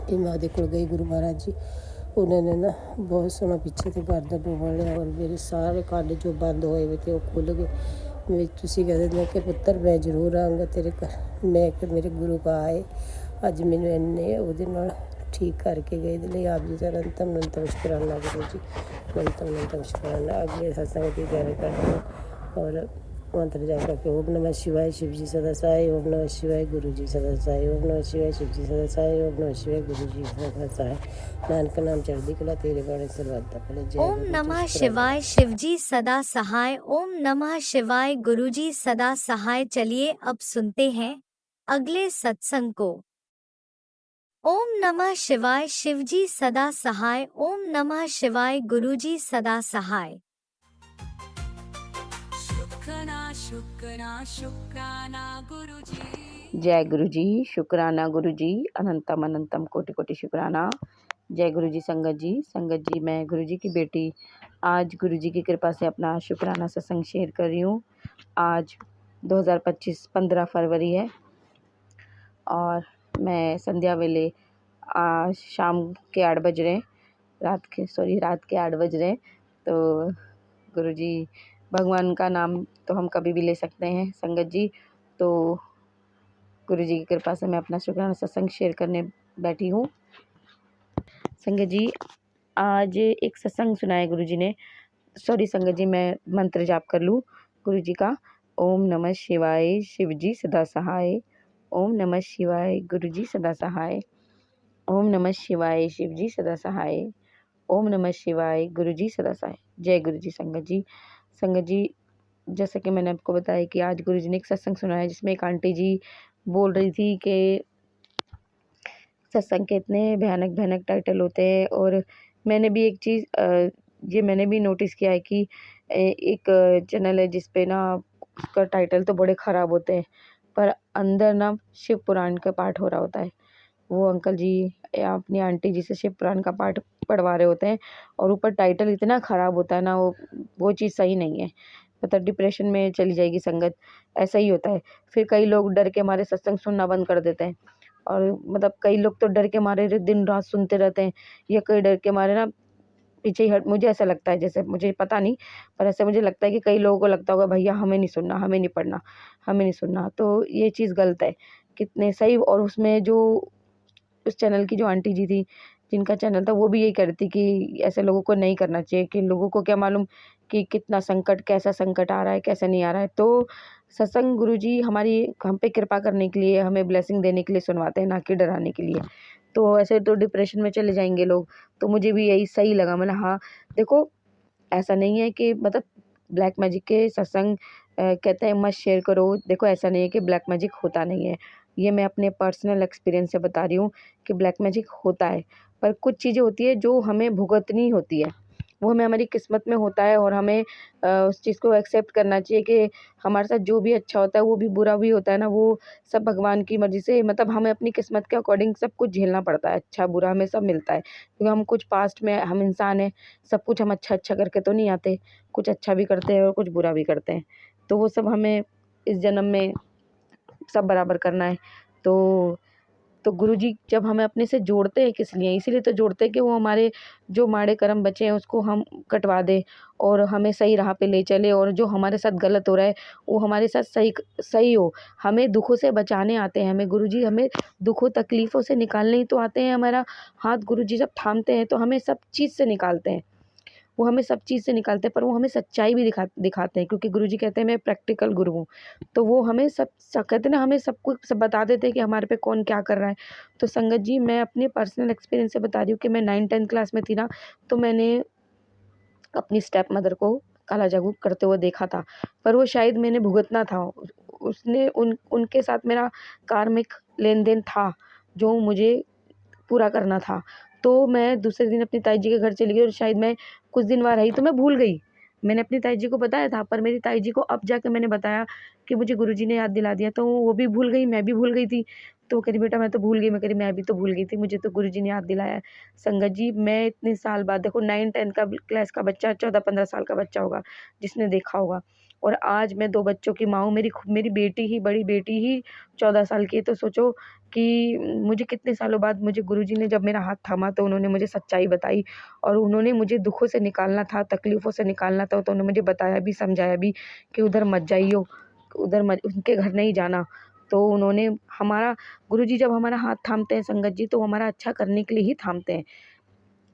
ਫਿਰ ਮੈਂ ਉਹਦੇ ਕੋਲ ਗਈ ਗੁਰੂ ਮਹਾਰਾਜ ਜੀ, ਉਹਨਾਂ ਨੇ ਨਾ ਬਹੁਤ ਸੋਹਣਾ ਪਿੱਛੇ ਤੇ ਗਰਦਨ ਨੂੰ ਵੜਿਆ ਔਰ ਮੇਰੇ ਸਾਰੇ ਕੰਨ ਜੋ ਬੰਦ ਹੋਏ ਵੇ ਤੇ ਉਹ ਖੁੱਲ੍ਹ ਗਏ। ਤੁਸੀਂ ਕਹਿ ਦਿੰਦੇ ਕਿ ਪੁੱਤਰ ਮੈਂ ਜ਼ਰੂਰ ਆਊਂਗਾ ਤੇਰੇ ਘਰ। ਮੈਂ ਕਿ ਮੇਰੇ ਗੁਰੂ ਪਾ ਆਏ ਅੱਜ ਮੈਨੂੰ ਇੰਨੇ ਉਹਦੇ ਨਾਲ ਠੀਕ ਕਰਕੇ ਗਏ। ਇਹਦੇ ਲਈ ਆਪ ਜੀ ਦਾ ਅਨੰਤਮ ਸ਼ੁਕਰਾਨਾ ਗੁਰੂ ਜੀ। ਅਨੰਤਮ ਸ਼ੁਕਰਾਨਾ। ਅਗਲੇ ਸਤਸੰਗ ਦੀ ਤਿਆਰੀ ਕਰਦੇ ਹਾਂ ਔਰ मंत्र जाप करके ओम नमः शिवाय शिव जी सदा सहाय। ओम नमः शिवाय गुरु जी सदा सहाय। ओम नमः शिवाय शिव जी सदा सहाय। ओम नमः शिवाय गुरु जी सदा सहाय। नानक नाम चढ़ती कला तेरे बाणे सर्वदा पहले। जय ओम नमः शिवाय शिव जी सदा सहाय। ओम नमः शिवाय गुरु जी सदा सहाय। चलिए अब सुनते हैं अगले सत्संग को। ओम नमः शिवाय शिव जी सदा सहाय। ओम नमः शिवाय गुरु जी सदा सहाय। शुक्राना गुरु जी। जय गुरु जी। शुक्राना गुरु जी। अनंतम कोटि कोटि शुक्राना। जय गुरु जी। संगत जी मैं गुरु जी की बेटी आज गुरु जी की कृपा से अपना शुक्राना सत्संग शेयर कर रही हूँ। आज 2025 15 फरवरी है और मैं संध्या वेले आज शाम के 8 बज रहे, रात के 8 बज रहे। तो गुरु जी भगवान का नाम तो हम कभी भी ले सकते हैं संगत जी। तो गुरु जी की कृपा से मैं अपना शुक्राना सत्संग शेयर करने बैठी हूँ। संगत जी आज एक सत्संग सुनाया गुरु जी ने। संगत जी मैं मंत्र जाप कर लूँ गुरु जी का। ओम नमः शिवाय शिव जी सदा सहाय। ओम नमः शिवाय गुरु जी सदा सहाय। ओम नमः शिवाय शिव जी सदा सहाय। ओम नमः शिवाय गुरु जी सदा सहाय। जय गुरु जी। संगत जी जैसा कि मैंने आपको बताया कि आज गुरु जी ने एक सत्संग सुनाया जिसमें एक आंटी जी बोल रही थी कि सत्संग के इतने भयानक टाइटल होते हैं। और मैंने भी एक चीज़ ये मैंने भी नोटिस किया है कि एक चैनल है जिस पे ना उसका टाइटल तो बड़े ख़राब होते हैं पर अंदर ना शिव पुराण का पाठ हो रहा होता है। वो अंकल जी या अपनी आंटी जी से शिव पुराण का पाठ पढ़वा रहे होते हैं और ऊपर टाइटल इतना ख़राब होता है ना, वो चीज़ सही नहीं है। मतलब डिप्रेशन में चली जाएगी संगत, ऐसा ही होता है। फिर कई लोग डर के मारे सत्संग सुनना बंद कर देते हैं और मतलब कई लोग तो डर के मारे दिन रात सुनते रहते हैं या कई डर के मारे ना पीछे ही हट। मुझे ऐसा लगता है, जैसे मुझे पता नहीं पर ऐसे मुझे लगता है कि कई लोगों को लगता होगा भैया हमें नहीं सुनना, हमें नहीं पढ़ना, हमें नहीं सुनना। तो ये चीज़ गलत है कितने सही। और उसमें जो उस चैनल की जो आंटी जी थी जिनका चैनल था, वो भी यही कह रही थी कि ऐसे लोगों को नहीं करना चाहिए, कि लोगों को क्या मालूम कि कितना संकट, कैसा संकट आ रहा है, कैसा नहीं आ रहा है। तो सत्संग गुरुजी हमारी हम पे कृपा करने के लिए, हमें ब्लेसिंग देने के लिए सुनवाते हैं, ना कि डराने के लिए। तो ऐसे तो डिप्रेशन में चले जाएंगे लोग। तो मुझे भी यही सही लगा। मतलब हाँ, देखो ऐसा नहीं है कि मतलब ब्लैक मैजिक के सत्संग कहते हैं मत शेयर करो। देखो ऐसा नहीं है कि ब्लैक मैजिक होता नहीं है। ये मैं अपने पर्सनल एक्सपीरियंस से बता रही हूँ कि ब्लैक मैजिक होता है, पर कुछ चीज़ें होती है जो हमें भुगतनी होती है, वो हमें हमारी किस्मत में होता है, और हमें उस चीज़ को एक्सेप्ट करना चाहिए कि हमारे साथ जो भी अच्छा होता है, वो भी बुरा भी होता है ना, वो सब भगवान की मर्ज़ी से, मतलब हमें अपनी किस्मत के अकॉर्डिंग सब कुछ झेलना पड़ता है। अच्छा बुरा हमें सब मिलता है, क्योंकि हम कुछ पास्ट में, हम इंसान हैं, सब कुछ हम अच्छा करके तो नहीं आते, कुछ अच्छा भी करते हैं और कुछ बुरा भी करते हैं। तो वो सब हमें इस जन्म में सब बराबर करना है। तो गुरुजी जब हमें अपने से जोड़ते हैं, किस लिए? इसीलिए तो जोड़ते हैं कि वो हमारे जो माड़े कर्म बचे हैं उसको हम कटवा दें, और हमें सही राह पे ले चले, और जो हमारे साथ गलत हो रहा है वो हमारे साथ सही हो। हमें दुखों से बचाने आते हैं, हमें गुरुजी हमें दुखों तकलीफ़ों से निकालने ही तो आते हैं। हमारा हाथ गुरुजी जब थामते हैं तो हमें सब चीज़ से निकालते हैं। वो हमें सब चीज़ से निकालते हैं, पर वो हमें सच्चाई भी दिखाते हैं, क्योंकि गुरुजी कहते हैं मैं प्रैक्टिकल गुरु हूँ। तो वो हमें कहते हैं ना, हमें सब कुछ सब बता देते हैं कि हमारे पे कौन क्या कर रहा है। तो संगत जी, मैं अपने पर्सनल एक्सपीरियंस से बता रही हूँ कि मैं 9th-10th क्लास में थी ना, तो मैंने अपनी स्टेप मदर को काला जादू करते हुए देखा था, पर वो शायद मैंने भुगतना था। उसने उनके साथ मेरा कार्मिक लेन-देन था, जो मुझे पूरा करना था। तो मैं दूसरे दिन अपनी ताई जी के घर चली गई, और शायद मैं कुछ दिन वहाँ रही तो मैं भूल गई। मैंने अपनी ताई जी को बताया था, पर मेरी ताई जी को अब जाके मैंने बताया कि मुझे गुरुजी ने याद दिला दिया, तो वो भी भूल गई, मैं भी भूल गई थी। तो वो कह रही बेटा मैं तो भूल गई, मैं कह रही मैं भी तो भूल गई थी, मुझे तो गुरुजी ने याद दिलाया है। संगत जी, मैं इतने साल बाद, देखो 9-10 का क्लास का बच्चा 14-15 साल का बच्चा होगा जिसने देखा होगा, और आज मैं 2 बच्चों की माँ हूँ। मेरी बेटी ही, बड़ी बेटी ही 14 साल की है। तो सोचो कि मुझे कितने सालों बाद मुझे गुरुजी ने जब मेरा हाथ थामा, तो उन्होंने मुझे सच्चाई बताई, और उन्होंने मुझे दुखों से निकालना था, तकलीफ़ों से निकालना था, तो उन्होंने मुझे बताया भी, समझाया भी कि उधर मत जाइयो, उधर मत, उनके घर नहीं जाना। तो उन्होंने हमारा, गुरुजी जब हमारा हाथ थामते हैं संगत जी, तो हमारा अच्छा करने के लिए ही थामते हैं।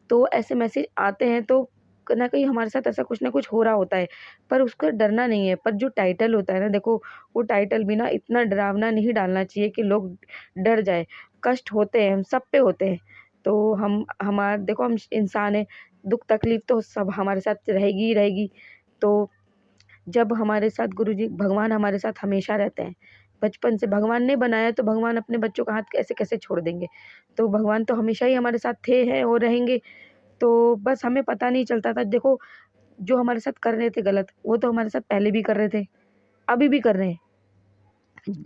तो ऐसे मैसेज आते हैं तो ना कहीं हमारे साथ ऐसा कुछ ना कुछ हो रहा होता है, पर उसको डरना नहीं है। पर जो टाइटल होता है ना, देखो वो टाइटल भी ना इतना डरावना नहीं डालना चाहिए कि लोग डर जाए। कष्ट होते हैं, हम सब पे होते हैं। तो देखो हम इंसान हैं, दुख तकलीफ तो सब हमारे साथ रहेगी ही रहेगी। तो जब हमारे साथ गुरुजी, भगवान हमारे साथ हमेशा रहते हैं। बचपन से भगवान ने बनाया, तो भगवान अपने बच्चों का हाथ कैसे-कैसे छोड़ देंगे। तो भगवान तो हमेशा ही हमारे साथ थे, हैं और रहेंगे। तो बस हमें पता नहीं चलता था। देखो जो हमारे साथ कर रहे थे गलत, वो तो हमारे साथ पहले भी कर रहे थे, अभी भी कर रहे हैं।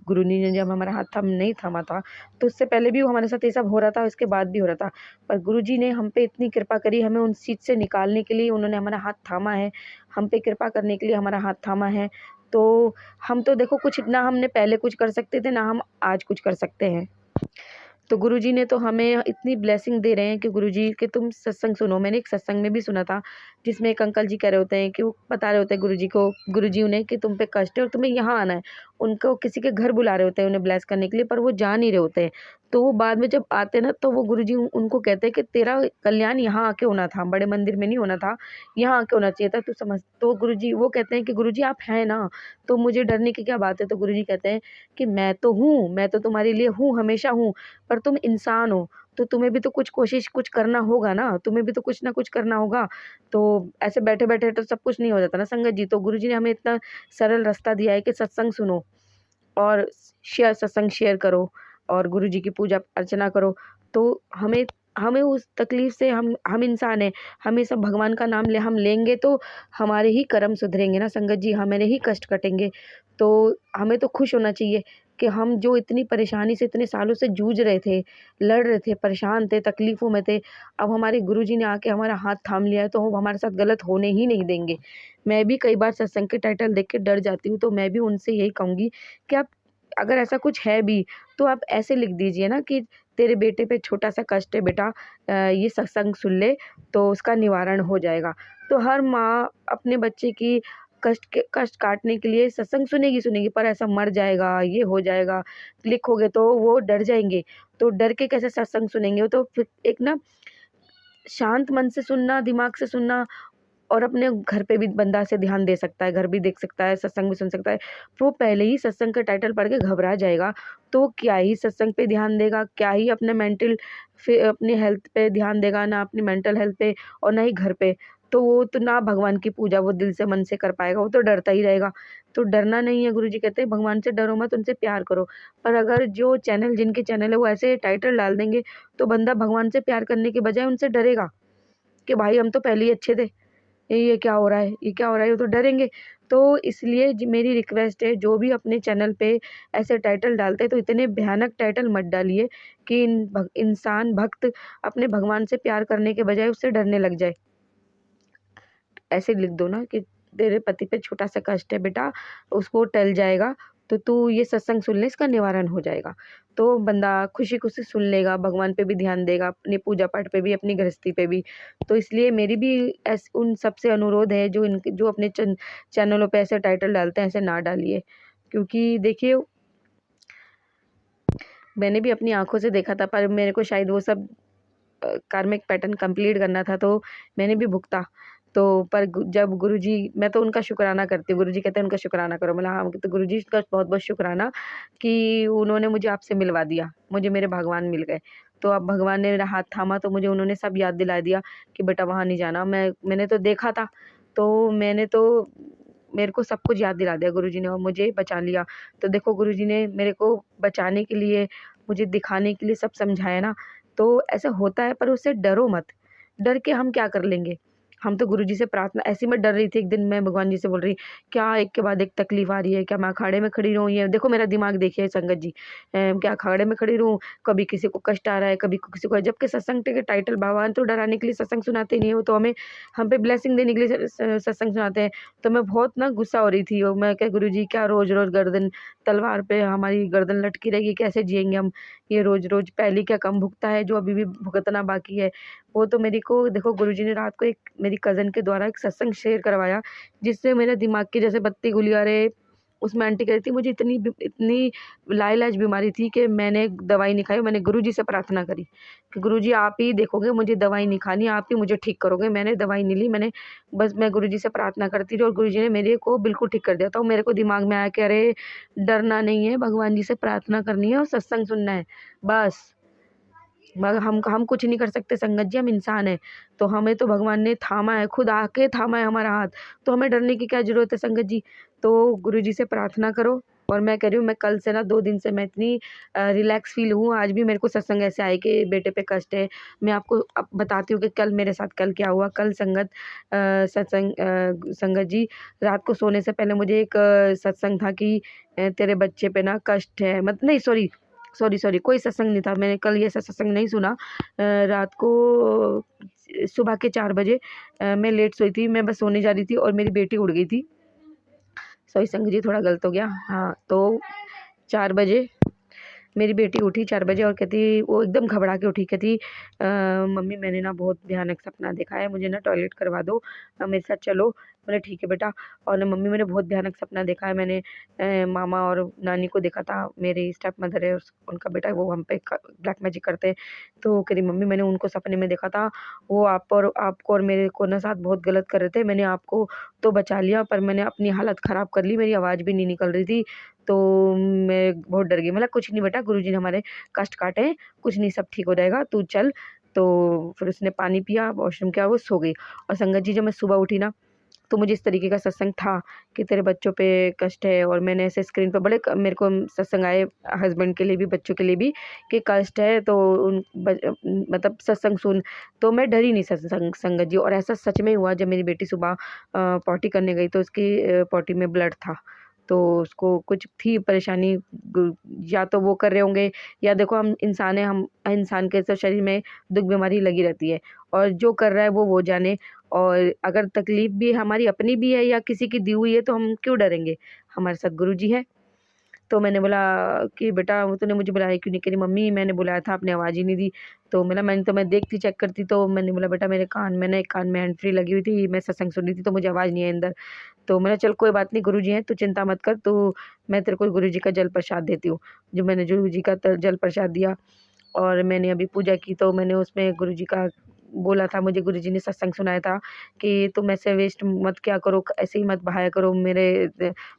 गुरुजी ने जब हमारा हाथ नहीं थामा था, तो उससे पहले भी वो हमारे साथ ये सब हो रहा था, उसके बाद भी हो रहा था। पर गुरुजी ने हम पे इतनी कृपा करी, हमें उन चीज़ से निकालने के लिए उन्होंने हमारा हाथ थामा है, हम पे कृपा करने के लिए हमारा हाथ थामा है। तो हम तो देखो कुछ ना हमने पहले कुछ कर सकते थे, ना हम आज कुछ कर सकते हैं। तो गुरुजी ने तो हमें इतनी ब्लेसिंग दे रहे हैं कि गुरुजी के तुम सत्संग सुनो। मैंने एक सत्संग में भी सुना था, जिसमें एक अंकल जी कह रहे होते हैं कि वो बता रहे होते हैं गुरुजी उन्हें कि तुम पे कष्ट है और तुम्हें यहाँ आना है। उनको किसी के घर बुला रहे होते हैं उन्हें ब्लेस करने के लिए, पर वो जा नहीं रहे होते हैं। तो वो बाद में जब आते हैं ना, तो वो गुरुजी उनको कहते हैं कि तेरा कल्याण यहाँ आके होना था, बड़े मंदिर में नहीं होना था, यहाँ आके होना चाहिए था, तू समझ। तो गुरुजी वो कहते हैं कि गुरुजी आप हैं ना, तो मुझे डरने की क्या बात है। तो गुरुजी कहते हैं कि मैं तो हूँ, मैं तो तुम्हारे लिए हूँ, हमेशा हूँ, पर तुम इंसान हो, तो तुम्हें भी तो कुछ करना होगा ना, तुम्हें भी तो कुछ ना कुछ करना होगा। तो ऐसे बैठे-बैठे तो सब कुछ नहीं हो जाता ना संगत जी। तो गुरुजी ने हमें इतना सरल रास्ता दिया है कि सत्संग सुनो, और सत्संग शेयर करो, और गुरुजी की पूजा अर्चना करो। तो हमें हमें उस तकलीफ से, हम इंसान हैं, हमें सब भगवान का नाम हम लेंगे तो हमारे ही कर्म सुधरेंगे ना संगत जी, हमारे ही कष्ट कटेंगे। तो हमें तो खुश होना चाहिए कि हम जो इतनी परेशानी से इतने सालों से जूझ रहे थे, लड़ रहे थे, परेशान थे, तकलीफ़ों में थे, अब हमारे गुरुजी ने आके हमारा हाथ थाम लिया है, तो वो हमारे साथ गलत होने ही नहीं देंगे। मैं भी कई बार सत्संग के टाइटल देख के डर जाती हूँ, तो मैं भी उनसे यही कहूँगी कि आप अगर ऐसा कुछ है भी, तो आप ऐसे लिख दीजिए ना कि तेरे बेटे पे छोटा-सा कष्ट है बेटा, ये सत्संग सुन ले तो उसका निवारण हो जाएगा। तो हर माँ अपने बच्चे की कष्ट काटने के लिए सत्संग सुनेगी, पर ऐसा मर जाएगा, ये हो जाएगा, लिखोगे तो वो डर जाएँगे। तो डर के कैसे सत्संग सुनेंगे? वो तो फिर एक ना शांत मन से सुनना, दिमाग से सुनना, और अपने घर पे भी बंदा से ध्यान दे सकता है, घर भी देख सकता है, सत्संग भी सुन सकता है। वो पहले ही सत्संग का टाइटल पढ़ के घबरा जाएगा, तो क्या ही सत्संग पे ध्यान देगा, क्या ही अपने अपनी हेल्थ पे ध्यान देगा, ना अपनी मेंटल हेल्थ पे और ना ही घर पे। तो वो तो ना भगवान की पूजा वो दिल से मन से कर पाएगा, वो तो डरता ही रहेगा। तो डरना नहीं है, गुरुजी कहते हैं भगवान से डरो मत, उनसे प्यार करो। पर अगर जो चैनल, जिनके चैनल है वो ऐसे टाइटल डाल देंगे, तो बंदा भगवान से प्यार करने के बजाय उनसे डरेगा कि भाई हम तो पहले ही अच्छे थे, ये क्या हो रहा है, ये क्या हो रहा है, वो तो डरेंगे। तो इसलिए मेरी रिक्वेस्ट है, जो भी अपने चैनल पे ऐसे टाइटल डालते हैं तो इतने भयानक टाइटल मत डालिए कि इंसान भक्त अपने भगवान से प्यार करने के बजाय उससे डरने लग जाए। ऐसे लिख दो ना कि तेरे पति पे छोटा सा कष्ट है बेटा, उसको टल जाएगा, तो तू ये सत्संग सुन ले, इसका निवारण हो जाएगा। तो बंदा खुशी खुशी सुन लेगा, भगवान पे भी ध्यान देगा, अपने पूजा पाठ पे भी, अपनी गृहस्थी पे भी। तो इसलिए मेरी भी उन सबसे अनुरोध है जो अपने चैनलों पे ऐसे टाइटल डालते हैं, ऐसे ना डालिए। क्योंकि देखिए, मैंने भी अपनी आंखों से देखा था, पर मेरे को शायद वो सब कार्मिक पैटर्न कंप्लीट करना था, तो मैंने भी भुगता। तो पर जब गुरुजी, मैं तो उनका शुक्राना करती हूँ, गुरुजी कहते हैं उनका शुक्राना करो। मतलब हाँ, तो गुरुजी का बहुत बहुत शुक्राना कि उन्होंने मुझे आपसे मिलवा दिया, मुझे मेरे भगवान मिल गए। तो अब भगवान ने मेरा हाथ थामा, तो मुझे उन्होंने सब याद दिला दिया कि बेटा वहाँ नहीं जाना। मैंने तो देखा था, तो मेरे को सब कुछ याद दिला दिया गुरुजी ने, और मुझे बचा लिया। तो देखो, गुरुजी ने मेरे को बचाने के लिए, मुझे दिखाने के लिए सब समझाया ना। तो ऐसा होता है, पर उससे डरो मत। डर के हम क्या कर लेंगे? हम तो गुरुजी से प्रार्थना, ऐसे ही मैं डर रही थी, एक दिन मैं भगवान जी से बोल रही, क्या एक के बाद एक तकलीफ आ रही है, क्या मैं अखाड़े में खड़ी रहूँ? ये देखो मेरा दिमाग देखिए संगत जी, क्या अखाड़े में खड़ी रहूँ? कभी किसी को कष्ट आ रहा है, कभी किसी को, जबकि सत्संग के टाइटल भगवान तो डराने के लिए सत्संग सुनाते नहीं है, वो तो हम पे ब्लेसिंग देने के लिए सत्संग सुनाते हैं। तो मैं बहुत ना गुस्सा हो रही थी, और मैं क्या, गुरुजी क्या रोज रोज गर्दन, तलवार पे हमारी गर्दन लटकी रहेगी, कैसे जिएंगे हम? ये रोज रोज पहले क्या कम भुगता है जो अभी भी भुगतना बाकी है? वो तो मेरे को देखो, गुरुजी ने रात को एक मेरी कज़न के द्वारा एक सत्संग शेयर करवाया, जिससे मेरे दिमाग की जैसे बत्ती गुलियारे, उसमें आंटी कह रही थी मुझे इतनी लाइलाज बीमारी थी कि मैंने दवाई नहीं खाई। मैंने गुरुजी से प्रार्थना करी कि गुरुजी आप ही देखोगे, मुझे दवाई नहीं खानी, आप ही मुझे ठीक करोगे। मैंने दवाई नहीं ली, मैं गुरुजी से प्रार्थना करती रही, और गुरुजी ने मेरे को बिल्कुल ठीक कर दिया। तो मेरे को दिमाग में आया कि अरे डरना नहीं है, भगवान जी से प्रार्थना करनी है और सत्संग सुनना है, बस। मगर हम कुछ नहीं कर सकते संगत जी, हम इंसान हैं। तो हमें तो भगवान ने थामा है, खुद आके थामा है हमारा हाथ, तो हमें डरने की क्या ज़रूरत है संगत जी? तो गुरुजी से प्रार्थना करो। और मैं कह रही हूँ, मैं कल से ना 2 दिन से मैं इतनी रिलैक्स फ़ील हूँ। आज भी मेरे को सत्संग ऐसे आए कि बेटे पे कष्ट है। मैं आपको अब बताती हूँ कि कल मेरे साथ कल क्या हुआ। कल संगत जी, रात को सोने से पहले मुझे एक सत्संग था कि तेरे बच्चे पे ना कष्ट है, मत नहीं सॉरी, कोई सत्संग नहीं था। मैंने कल ये सत्संग नहीं सुना। रात को सुबह के 4 बजे मैं लेट सोई थी, मैं बस सोने जा रही थी और मेरी बेटी उड़ गई थी। सॉरी संगत जी, थोड़ा गलत हो गया। हाँ, तो 4 बजे मेरी बेटी उठी 4 बजे, और कहती, वो एकदम घबरा के उठी, कहती मम्मी मैंने ना बहुत भयानक सपना देखा है, मुझे ना टॉयलेट करवा दो, मेरे साथ चलो। बोले ठीक है बेटा। और ना मम्मी, मैंने बहुत भयानक सपना देखा है, मैंने मामा और नानी को देखा था, मेरी स्टेप मदर है, उनका बेटा है, वो हम पे ब्लैक मैजिक करते हैं। तो कह रही मम्मी मैंने उनको सपने में देखा था, वो आपको और मेरे को ना साथ बहुत गलत कर रहे थे। मैंने आपको तो बचा लिया, पर मैंने अपनी हालत ख़राब कर ली, मेरी आवाज़ भी नहीं निकल रही थी। तो मैं बहुत डर गई। मतलब कुछ नहीं बेटा, गुरुजी ने हमारे कष्ट काटे हैं, कुछ नहीं, सब ठीक हो जाएगा, तू चल। तो फिर उसने पानी पिया, वॉशरूम किया, वो सो गई। और संगत जी, जब मैं सुबह उठी ना, तो मुझे इस तरीके का सत्संग था कि तेरे बच्चों पे कष्ट है, और मैंने ऐसे स्क्रीन पे मेरे को सत्संग आए, हस्बैंड के लिए भी, बच्चों के लिए भी, कि कष्ट है तो मतलब सत्संग सुन। तो मैं डरी नहीं संगत जी। और ऐसा सच में हुआ, जब मेरी बेटी सुबह पॉटी करने गई, तो उसकी पॉटी में ब्लड था। तो उसको कुछ थी परेशानी, या तो वो कर रहे होंगे, या देखो हम इंसान हैं, हम इंसान के तो शरीर में दुख बीमारी लगी रहती है, और जो कर रहा है वो जाने। और अगर तकलीफ़ भी हमारी अपनी भी है या किसी की दी हुई है, तो हम क्यों डरेंगे? हमारे साथ गुरुजी हैं। तो मैंने बोला कि बेटा, वो तूने मुझे बुलाया क्यों नहीं? कह रही मम्मी मैंने बुलाया था, आपने आवाज़ ही नहीं दी। तो मैं देखती, चेक करती, तो मैंने बोला बेटा, मेरे कान में ना, एक कान में हैंड फ्री लगी हुई थी, मैं सत्संग सुन रही थी, तो मुझे आवाज़ नहीं आई अंदर। तो मैंने, चल कोई बात नहीं, गुरुजी हैं, तू चिंता मत कर, तो मैं तेरे को गुरुजी का जल प्रसाद देती हूँ। जो मैंने गुरुजी का जल प्रसाद दिया, और मैंने अभी पूजा की, तो मैंने उसमें गुरुजी का बोला था, मुझे गुरुजी ने सत्संग सुनाया था कि तुम ऐसे वेस्ट मत क्या करो, ऐसे ही मत बहाया करो, मेरे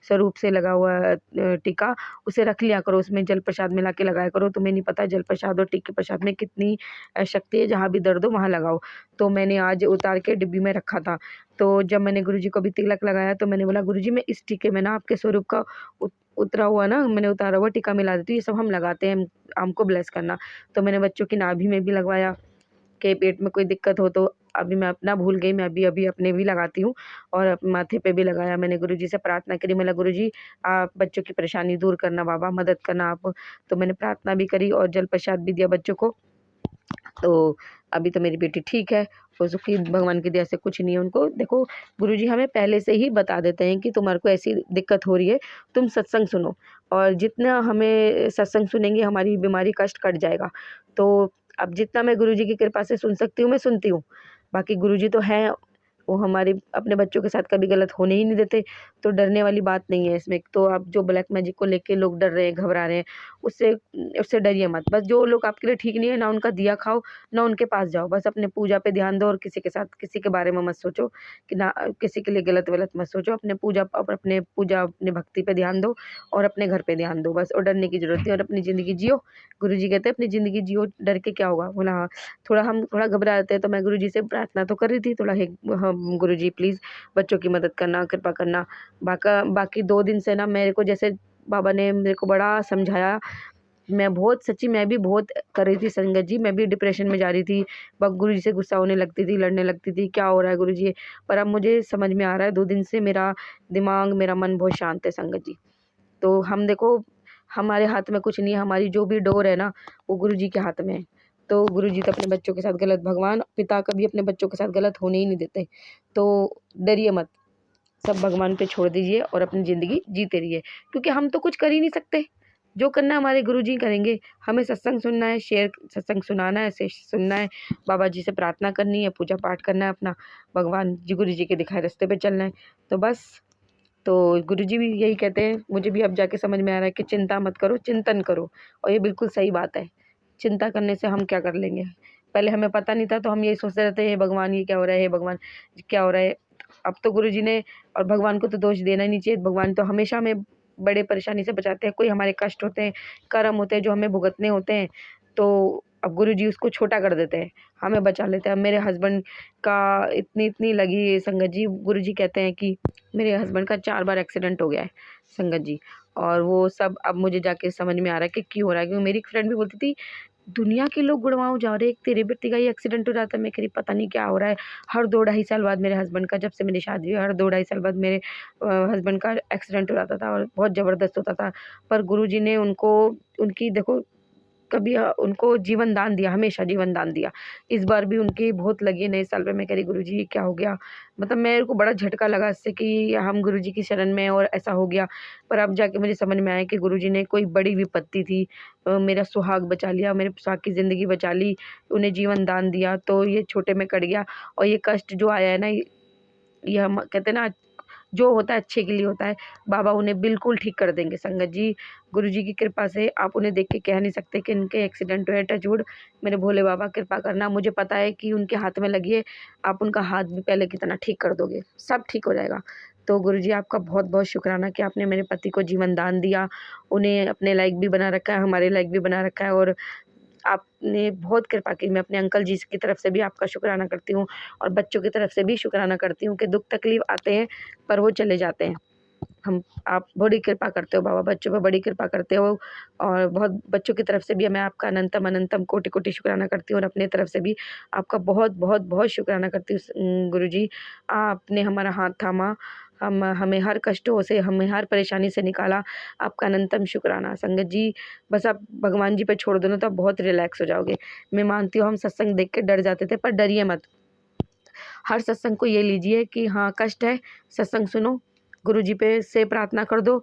स्वरूप से लगा हुआ टीका उसे रख लिया करो, उसमें जल प्रसाद मिला के लगाया करो, तुम्हें नहीं पता जल प्रसाद और टीके प्रसाद में कितनी शक्ति है, जहाँ भी दर्द हो वहाँ लगाओ। तो मैंने आज उतार के डिब्बी में रखा था। तो जब मैंने गुरुजी को भी तिलक लगाया तो मैंने बोला, गुरुजी मैं इस टीके में ना आपके स्वरूप का उतरा हुआ ना, मैंने उतारा हुआ टीका मिला देती हूँ, ये सब हम लगाते हैं, हमको ब्लेस करना। तो मैंने बच्चों की नाभि में भी लगवाया कि पेट में कोई दिक्कत हो तो, अभी मैं अपना भूल गई, मैं अभी अपने भी लगाती हूँ और माथे पे भी लगाया। मैंने गुरुजी से प्रार्थना करी, मैंने गुरुजी आप बच्चों की परेशानी दूर करना, बाबा मदद करना आप। तो मैंने प्रार्थना भी करी और जल प्रसाद भी दिया बच्चों को। तो अभी तो मेरी बेटी ठीक है, उसकी भगवान की दया से कुछ नहीं है उनको। देखो गुरुजी हमें पहले से ही बता देते हैं कि तुम्हारे को ऐसी दिक्कत हो रही है, तुम सत्संग सुनो, और जितना हमें सत्संग सुनेंगे हमारी बीमारी कष्ट कट जाएगा। तो अब जितना मैं गुरुजी की कृपा से सुन सकती हूँ मैं सुनती हूँ। बाकी गुरुजी तो हैं, वो हमारे अपने बच्चों के साथ कभी गलत होने ही नहीं देते, तो डरने वाली बात नहीं है इसमें। तो अब जो ब्लैक मैजिक को लेके लोग डर रहे हैं, घबरा रहे हैं, उससे डरिए मत। बस जो लोग आपके लिए ठीक नहीं है ना उनका दिया खाओ, ना उनके पास जाओ, बस अपने पूजा पे ध्यान दो और किसी के साथ किसी के बारे में मत सोचो कि ना, किसी के लिए गलत मत सोचो। अपने पूजा अपने भक्ति पे ध्यान दो और अपने घर पे ध्यान दो बस, और डरने की जरूरत नहीं, और अपनी ज़िंदगी जियो। गुरुजी कहते हैं अपनी ज़िंदगी जियो, डर के क्या होगा। बोला हाँ, हम थोड़ा घबरा जाते हैं, तो मैं गुरुजी से प्रार्थना तो कर रही थी थोड़ा, गुरुजी प्लीज़ बच्चों की मदद करना, कृपा करना। बाकी 2 दिन से ना मेरे को जैसे बाबा ने मेरे को बड़ा समझाया। मैं भी बहुत कर रही थी संगत जी, मैं भी डिप्रेशन में जा रही थी, गुरुजी से गुस्सा होने लगती थी, लड़ने लगती थी, क्या हो रहा है गुरुजी। पर अब मुझे समझ में आ रहा है, 2 दिन से मेरा दिमाग, मेरा मन बहुत शांत है संगत जी। तो हम देखो, हमारे हाथ में कुछ नहीं है, हमारी जो भी डोर है ना वो गुरुजी के हाथ में है। तो गुरुजी तो अपने बच्चों के साथ गलत, भगवान पिता कभी अपने बच्चों के साथ गलत होने ही नहीं देते। तो डरिए मत, सब भगवान पे छोड़ दीजिए और अपनी ज़िंदगी जीते रहिए, क्योंकि हम तो कुछ कर ही नहीं सकते। जो करना हमारे गुरुजी करेंगे। हमें सत्संग सुनना है, सत्संग सुनाना है, ऐसे सुनना है, बाबा जी से प्रार्थना करनी है, पूजा पाठ करना है अपना, भगवान जी गुरुजी के दिखाए रास्ते पे चलना है। तो बस, तो गुरुजी भी यही कहते हैं, मुझे भी अब जाके समझ में आ रहा है कि चिंता मत करो, चिंतन करो। और ये बिल्कुल सही बात है, चिंता करने से हम क्या कर लेंगे। पहले हमें पता नहीं था तो हम यही सोचते रहते हैं, हे भगवान ये क्या हो रहा है, हे भगवान क्या हो रहा है। अब तो गुरुजी ने, और भगवान को तो दोष देना ही नहीं चाहिए, भगवान तो हमेशा हमें बड़े परेशानी से बचाते हैं। कोई हमारे कष्ट होते हैं, कर्म होते हैं जो हमें भुगतने होते हैं, तो अब गुरुजी उसको छोटा कर देते हैं, हमें बचा लेते हैं। अब मेरे हस्बैंड का इतनी लगी संगत जी, गुरुजी कहते हैं कि मेरे हस्बैंड का 4 बार एक्सीडेंट हो गया है संगत जी, और वो सब अब मुझे जाके समझ में आ रहा है कि क्यों हो रहा है। क्योंकि मेरी एक फ्रेंड भी बोलती थी, दुनिया के लोग गुड़गांव जा रहे हैं, तेरे बेटे का ही एक्सीडेंट हो जाता है। मैं कह रही पता नहीं क्या हो रहा है। हर 2-2.5 साल बाद मेरे हस्बैंड का, जब से मेरी शादी हुई, हर 2-2.5 साल बाद मेरे हस्बैंड का एक्सीडेंट हो जाता था और बहुत ज़बरदस्त होता था। पर गुरुजी ने उनको, उनकी देखो कभी उनको जीवन दान दिया, हमेशा जीवन दान दिया। इस बार भी उनकी बहुत लगी नए साल पे। मैं कह रही गुरुजी ये क्या हो गया, मतलब मेरे को बड़ा झटका लगा इससे कि हम गुरुजी की शरण में और ऐसा हो गया। पर अब जाके मुझे समझ में आया कि गुरुजी ने कोई बड़ी विपत्ति थी, मेरा सुहाग बचा लिया, मेरे सुहाग की ज़िंदगी बचा ली, उन्हें जीवन दान दिया, तो ये छोटे में कट गया। और ये कष्ट जो आया है ना, ये हम कहते हैं ना, जो होता है अच्छे के लिए होता है। बाबा उन्हें बिल्कुल ठीक कर देंगे संगत जी, गुरुजी की कृपा से। आप उन्हें देख के कह नहीं सकते कि इनके एक्सीडेंट हुए, टच वुड। मेरे भोले बाबा कृपा करना, मुझे पता है कि उनके हाथ में लगी है, आप उनका हाथ भी पहले की तरह ठीक कर दोगे, सब ठीक हो जाएगा। तो गुरुजी आपका बहुत बहुत शुक्राना कि आपने मेरे पति को जीवन दान दिया, उन्हें अपने लायक भी बना रखा है, हमारे लायक भी बना रखा है, और आपने बहुत कृपा की। मैं अपने अंकल जी की तरफ से भी आपका शुक्राना करती हूँ, और बच्चों की तरफ से भी शुक्राना करती हूँ कि दुख तकलीफ आते हैं पर वो चले जाते हैं। आप बड़ी कृपा करते हो बाबा, बच्चों पे बड़ी कृपा करते हो, और बहुत बच्चों की तरफ से भी मैं आपका अनंतम अनंतम कोटि कोटि शुक्राना करती हूँ, और अपने तरफ से भी आपका बहुत बहुत बहुत शुक्राना करती हूँ। गुरुजी आपने हमारा हाथ थामा, हमें हर कष्टों से, हमें हर परेशानी से निकाला, आपका अनंतम शुक्राना। संगत जी बस आप भगवान जी पे छोड़ दो ना, तो आप बहुत रिलैक्स हो जाओगे। मैं मानती हूँ हम सत्संग देख के डर जाते थे, पर डरिए मत। हर सत्संग को ये लीजिए कि हाँ कष्ट है, सत्संग सुनो, गुरुजी पे से प्रार्थना कर दो,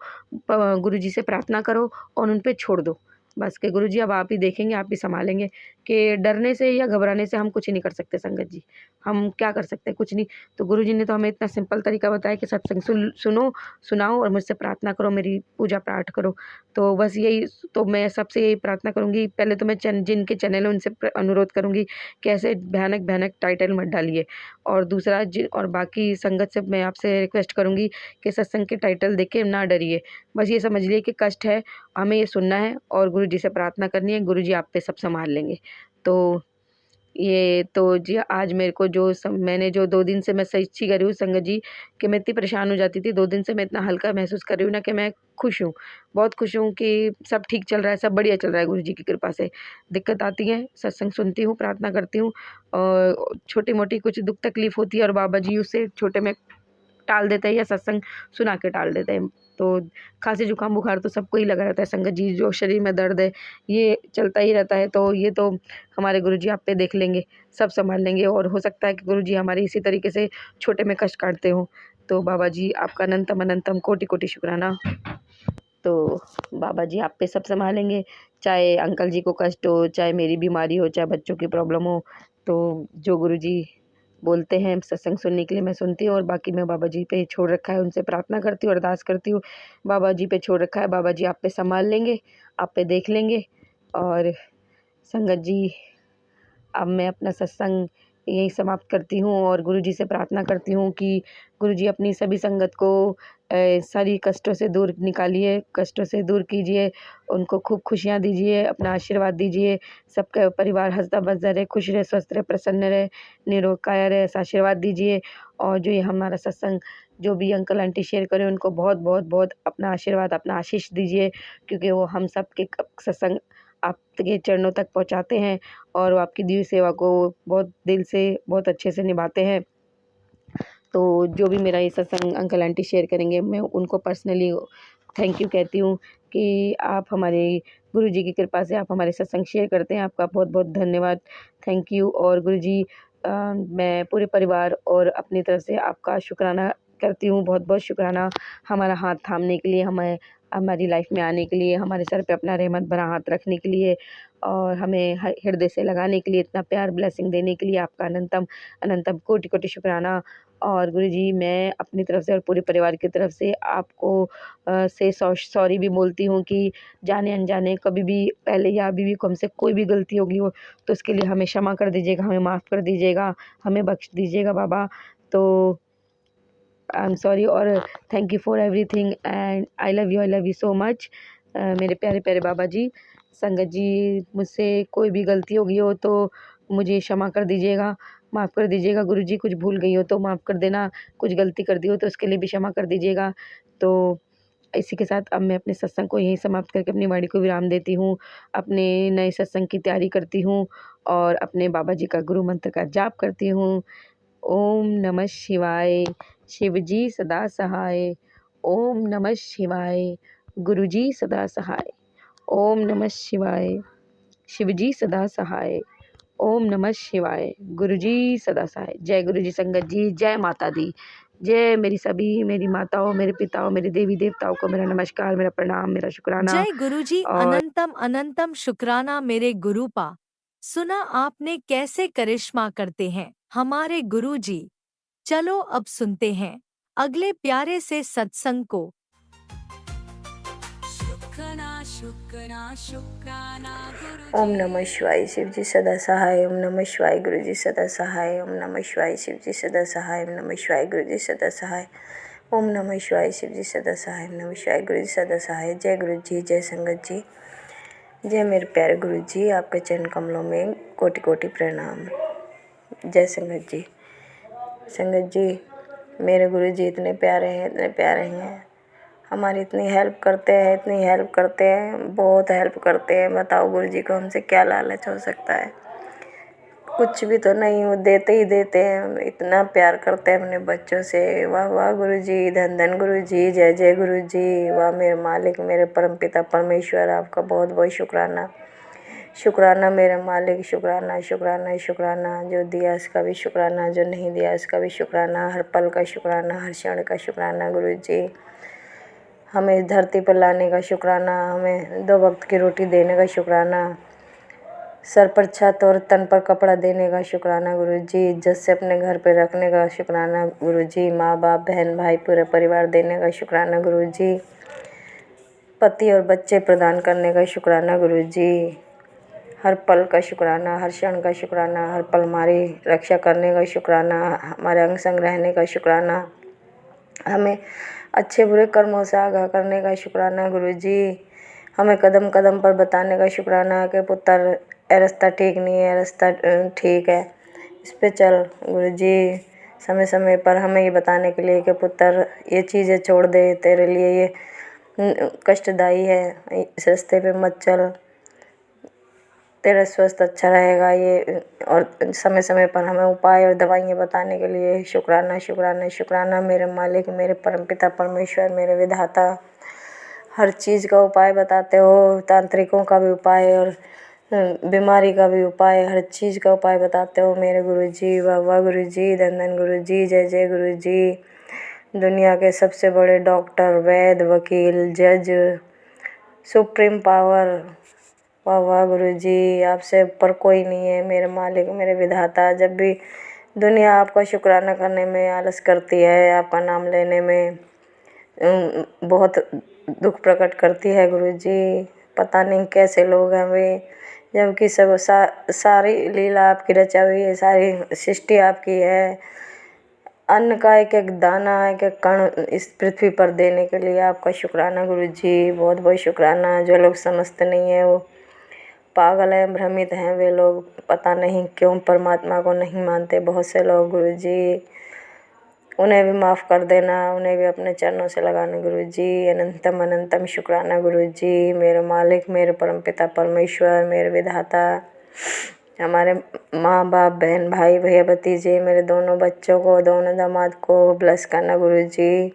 गुरुजी से प्रार्थना करो और उन पे छोड़ दो बस, कि गुरुजी अब आप ही देखेंगे, आप ही संभालेंगे। कि डरने से या घबराने से हम कुछ नहीं कर सकते संगत जी। हम क्या कर सकते हैं? कुछ नहीं। तो गुरुजी ने तो हमें इतना सिंपल तरीका बताया कि सत्संग सुनो, सुनाओ और मुझसे प्रार्थना करो, मेरी पूजा पाठ करो। तो बस यही, तो मैं सबसे यही प्रार्थना करूँगी। पहले तो मैं जिनके चैनल है उनसे अनुरोध करूँगी कि ऐसे भयानक भयानक टाइटल मत डालिए। और दूसरा और बाकी संगत से मैं आपसे रिक्वेस्ट करूँगी कि सत्संग के टाइटल देख के ना डरिए। बस ये समझ लिए कि कष्ट है, हमें ये सुनना है और गुरुजी से प्रार्थना करनी है। गुरुजी आप पे सब संभाल लेंगे। तो ये तो जी, आज मेरे को मैंने जो 2 दिन से मैं सच्ची कर रही हूँ संगत जी, कि मैं इतनी परेशान हो जाती थी। 2 दिन से मैं इतना हल्का महसूस कर रही हूँ ना कि मैं खुश हूँ, बहुत खुश हूँ कि सब ठीक चल रहा है, सब बढ़िया चल रहा है गुरुजी की कृपा से। दिक्कत आती है, सत्संग सुनती हूँ, प्रार्थना करती हूँ और छोटी-मोटी कुछ दुःख तकलीफ़ होती है और बाबा जी उससे छोटे में टाल देते हैं या सत्संग सुना के टाल देते हैं। तो खाँसी जुकाम बुखार तो सबको ही लगा रहता है संगत जी, जो शरीर में दर्द है ये चलता ही रहता है। तो ये तो हमारे गुरुजी आप पे देख लेंगे, सब संभाल लेंगे और हो सकता है कि गुरुजी हमारे इसी तरीके से छोटे में कष्ट काटते हों। तो बाबा जी आपका अनंतम अनंतम कोटि-कोटि शुक्राना। तो बाबा जी आप पे सब संभालेंगे, चाहे अंकल जी को कष्ट हो, चाहे मेरी बीमारी हो, चाहे बच्चों की प्रॉब्लम हो। तो जो गुरुजी बोलते हैं सत्संग सुनने के लिए मैं सुनती हूँ और बाकी मैं बाबा जी पे छोड़ रखा है, उनसे प्रार्थना करती हूँ, अरदास करती हूँ। बाबा जी पे छोड़ रखा है, बाबा जी आप पे संभाल लेंगे, आप पे देख लेंगे। और संगत जी अब मैं अपना सत्संग यहीं समाप्त करती हूँ और गुरुजी से प्रार्थना करती हूँ कि गुरुजी अपनी सभी संगत को सारी कष्टों से दूर निकालिए, कष्टों से दूर कीजिए, उनको खूब खुशियाँ दीजिए, अपना आशीर्वाद दीजिए। सबका परिवार हँसता बसता रहे, खुश रहे, स्वस्थ रहे, प्रसन्न रहे, निरोग काया रहे, ऐसा आशीर्वाद दीजिए। और जो ये हमारा सत्संग जो भी अंकल आंटी शेयर करें उनको बहुत बहुत बहुत अपना आशीर्वाद, अपना आशीष दीजिए, क्योंकि वो हम सब के सत्संग आपके चरणों तक पहुँचाते हैं और वो आपकी दी हुई सेवा को बहुत दिल से, बहुत अच्छे से निभाते हैं। तो जो भी मेरा ये सत्संग अंकल आंटी शेयर करेंगे, मैं उनको पर्सनली थैंक यू कहती हूँ कि आप हमारे गुरुजी की कृपा से आप हमारे सत्संग शेयर करते हैं। आपका बहुत बहुत धन्यवाद, थैंक यू। और गुरुजी मैं पूरे परिवार और अपनी तरफ से आपका शुक्राना करती हूँ, बहुत बहुत शुक्राना हमारा हाथ थामने के लिए, हमें हमारी लाइफ में आने के लिए, हमारे सर पे अपना रहमत भरा हाथ रखने के लिए और हमें हृदय से लगाने के लिए, इतना प्यार ब्लेसिंग देने के लिए आपका अनंतम अनंतम कोटि कोटि शुक्राना। और गुरुजी मैं अपनी तरफ से और पूरे परिवार की तरफ से आपको से सॉरी भी बोलती हूँ कि जाने अनजाने कभी भी पहले या अभी भी हमसे कोई भी गलती होगी हो तो उसके लिए हमें क्षमा कर दीजिएगा, हमें माफ़ कर दीजिएगा, हमें बख्श दीजिएगा बाबा। तो आई एम सॉरी और thank you for everything and I love you so much मेरे प्यारे प्यारे बाबा जी। संगत जी मुझसे कोई भी गलती हो गई हो तो मुझे क्षमा कर दीजिएगा, माफ़ कर दीजिएगा। गुरुजी कुछ भूल गई हो तो माफ़ कर देना, कुछ गलती कर दी हो तो उसके लिए भी क्षमा कर दीजिएगा। तो इसी के साथ अब मैं अपने सत्संग को यहीं समाप्त करके अपनी वाणी को विराम देती हूँ। अपने नए सत्संग की तैयारी करती हूँ और अपने बाबा जी का गुरु मंत्र का जाप करती हूँ। ओम नमः शिवाय, शिवजी सदा सहाय। ओम नमः शिवाय, गुरुजी सदा सहाय। ओम नमः शिवाय, शिवजी सदा सहाय। ओम नमः शिवाय, गुरुजी सदा सहाय। जय गुरुजी संगत जी, जय माता दी, जय मेरी सभी मेरी माताओं, मेरे पिताओं, मेरे देवी देवताओं को मेरा नमस्कार, मेरा प्रणाम, मेरा शुक्राना। जय गुरुजी, और अनंतम अनंतम शुक्राना मेरे गुरुपा। सुना आपने कैसे करिश्मा करते हैं हमारे गुरुजी। चलो अब सुनते हैं अगले प्यारे से सत्संग को। ओम नमः शिवाय, शिवजी सदा सहाय। ओम नमः शिवाय, गुरुजी सदा सहाय। ओम नमः शिवाय, शिवजी सदा सहाय। ओम नमः शिवाय, गुरुजी सदा सहाय। ओम नमः शिवाय, शिवजी सदा सहाय। ओम नमः शिवाय, गुरुजी सदा सहाय। जय गुरु जी, जय संगत जी, जय मेरे प्यारे गुरु जी। आपके चरण कमलों में कोटि कोटि प्रणाम। जय संगत जी। संगत जी मेरे गुरु जी इतने प्यारे हैं, इतने प्यारे हैं, हमारी इतनी हेल्प करते हैं, इतनी हेल्प करते हैं, बहुत हेल्प करते हैं। बताओ गुरु जी को हमसे क्या लालच हो सकता है? कुछ भी तो नहीं, वो देते ही देते हैं, इतना प्यार करते हैं अपने बच्चों से। वाह वाह गुरु जी, धन धन गुरु जी, जय जय गुरु जी। वाह मेरे मालिक, मेरे परमपिता परमेश्वर, आपका बहुत बहुत शुक्राना। शुक्राना मेरे मालिक, शुक्राना शुक्राना शुक्राना। जो दिया उसका भी शुक्राना, जो नहीं दिया उसका भी शुक्राना। हर पल का शुक्राना, हर क्षण का शुक्राना गुरु जी। हमें इस धरती पर लाने का शुक्राना, हमें 2 वक्त की रोटी देने का शुक्राना। सर पर छत और तन पर कपड़ा देने का शुक्राना गुरुजी। इज्जत से अपने घर पे रखने का शुक्राना गुरुजी। माँ बाप बहन भाई पूरे परिवार देने का शुक्राना गुरुजी। पति और बच्चे प्रदान करने का शुक्राना गुरुजी। हर पल का शुक्राना, हर क्षण का शुक्राना, हर पल हमारी रक्षा करने का शुक्राना, हमारे अंग संग रहने का शुक्राना, हमें अच्छे बुरे कर्मों से आगाह करने का शुक्राना गुरुजी। हमें कदम कदम पर बताने का शुक्राना कि पुत्र ये रास्ता ठीक नहीं है, रास्ता ठीक है, इस पे चल गुरुजी। समय समय पर हमें ये बताने के लिए कि पुत्र ये चीज़ें छोड़ दे, तेरे लिए ये कष्टदायी है, इस रास्ते पे मत चल, तेरा स्वास्थ्य अच्छा रहेगा ये। और समय समय पर हमें उपाय और दवाइयाँ बताने के लिए शुक्राना शुक्राना शुक्राना। मेरे मालिक, मेरे परमपिता परमेश्वर, मेरे विधाता, हर चीज़ का उपाय बताते हो, तांत्रिकों का भी उपाय और बीमारी का भी उपाय, हर चीज़ का उपाय बताते हो मेरे गुरुजी। वाह वाह गुरुजी, धन गुरुजी, जय जय गुरुजी। दुनिया के सबसे बड़े डॉक्टर, वैद्य, वकील, जज, सुप्रीम पावर, वाह वाह गुरुजी, आपसे ऊपर कोई नहीं है मेरे मालिक, मेरे विधाता। जब भी दुनिया आपका शुक्राना करने में आलस करती है, आपका नाम लेने में बहुत दुख प्रकट करती है गुरुजी, पता नहीं कैसे लोग हैं वे, जबकि सब सारी लीला आपकी रचा हुई है, सारी सृष्टि आपकी है। अन्न का एक एक दाना, एक एक कण इस पृथ्वी पर देने के लिए आपका शुक्राना गुरुजी, बहुत बहुत शुक्राना। जो लोग समझते नहीं है वो पागल हैं, भ्रमित हैं वे लोग, पता नहीं क्यों परमात्मा को नहीं मानते बहुत से लोग गुरुजी। उन्हें भी माफ़ कर देना, उन्हें भी अपने चरणों से लगाना गुरुजी। अनंतम अनंतम शुक्राना गुरुजी, मेरे मालिक, मेरे परमपिता परमेश्वर, मेरे विधाता, हमारे माँ बाप बहन भाई भैया भतीजे, मेरे दोनों बच्चों को, दोनों दामाद को ब्लेस करना गुरुजी,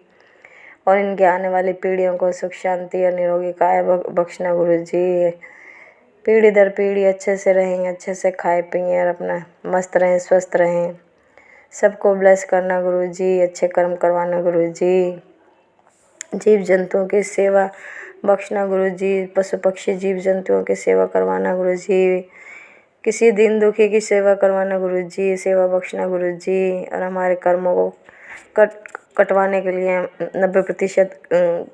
और इनके आने वाली पीढ़ियों को सुख शांति और निरोगी काया बख्शना गुरुजी। पीढ़ी दर पीढ़ी अच्छे से रहें, अच्छे से खाए पिए और अपना मस्त रहें, स्वस्थ रहें, सबको ब्लेस करना गुरुजी, अच्छे कर्म करवाना गुरुजी। जीव जंतुओं की सेवा बख्शना गुरुजी, पशु पक्षी जीव जंतुओं की सेवा करवाना गुरुजी, किसी दीन दुखी की सेवा करवाना गुरुजी, सेवा बख्शना गुरुजी। और हमारे कर्मों को कटवाने के लिए 90%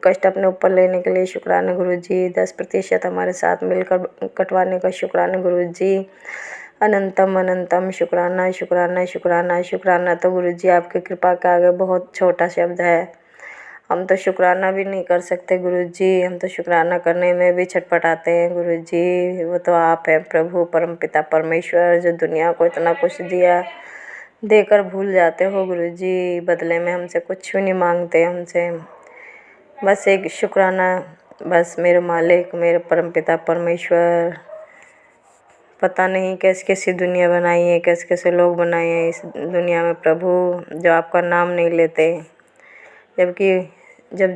कष्ट अपने ऊपर लेने के लिए शुक्राना गुरुजी, 10% हमारे साथ मिलकर कटवाने का शुक्राना गुरुजी। अनंतम अनंतम शुक्राना शुक्राना शुक्राना शुक्राना। तो गुरुजी आपकी कृपा के आगे बहुत छोटा शब्द है, हम तो शुक्राना भी नहीं कर सकते गुरुजी, हम तो शुक्राना करने में भी छटपटाते हैं गुरुजी। वो तो आप हैं प्रभु परमपिता परमेश्वर, जो दुनिया को इतना कुछ दिया, देकर भूल जाते हो गुरुजी, बदले में हमसे कुछ भी नहीं मांगते, हमसे बस एक शुक्राना। बस मेरे मालिक, मेरे परमपिता परमेश्वर, पता नहीं कैसी कैसी दुनिया बनाई है, कैसे कैसे लोग बनाए हैं इस दुनिया में प्रभु, जो आपका नाम नहीं लेते। जबकि जब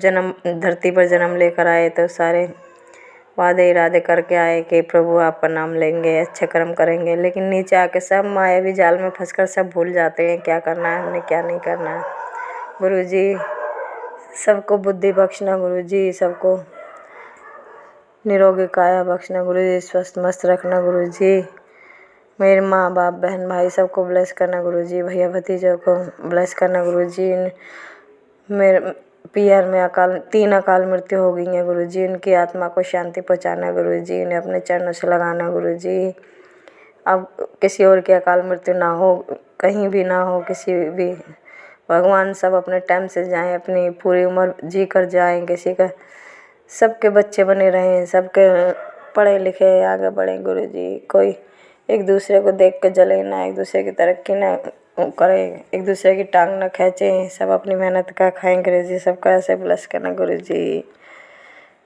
धरती पर जन्म लेकर आए तो सारे वादे इरादे करके आए कि प्रभु आपका नाम लेंगे, अच्छे कर्म करेंगे, लेकिन नीचे आके सब मायावी जाल में फंसकर सब भूल जाते हैं क्या करना है हमने, क्या नहीं करना है गुरुजी। सबको बुद्धि बख्शना गुरुजी, सबको निरोगी काया बख्शना गुरुजी, स्वस्थ मस्त रखना गुरुजी। मेरे माँ बाप बहन भाई सबको ब्लेस करना गुरुजी, भैया भतीजों को ब्लेस करना गुरुजी। मेरे पीआर में 3 अकाल मृत्यु हो गई हैं गुरुजी, उनकी आत्मा को शांति पहुँचाना गुरुजी, उन्हें अपने चरणों से लगाना गुरुजी। अब किसी और की अकाल मृत्यु ना हो, कहीं भी ना हो, किसी भी, भगवान सब अपने टाइम से जाएं, अपनी पूरी उम्र जी कर जाएं, किसी का सबके बच्चे बने रहें, सबके पढ़े लिखे आगे बढ़ें गुरुजी। कोई एक दूसरे को देख के जले ना, एक दूसरे की तरक्की ना करें, एक दूसरे की टांग ना खींचें, सब अपनी मेहनत का खाएं गुरुजी, सबका ऐसे ब्लेस करना गुरुजी।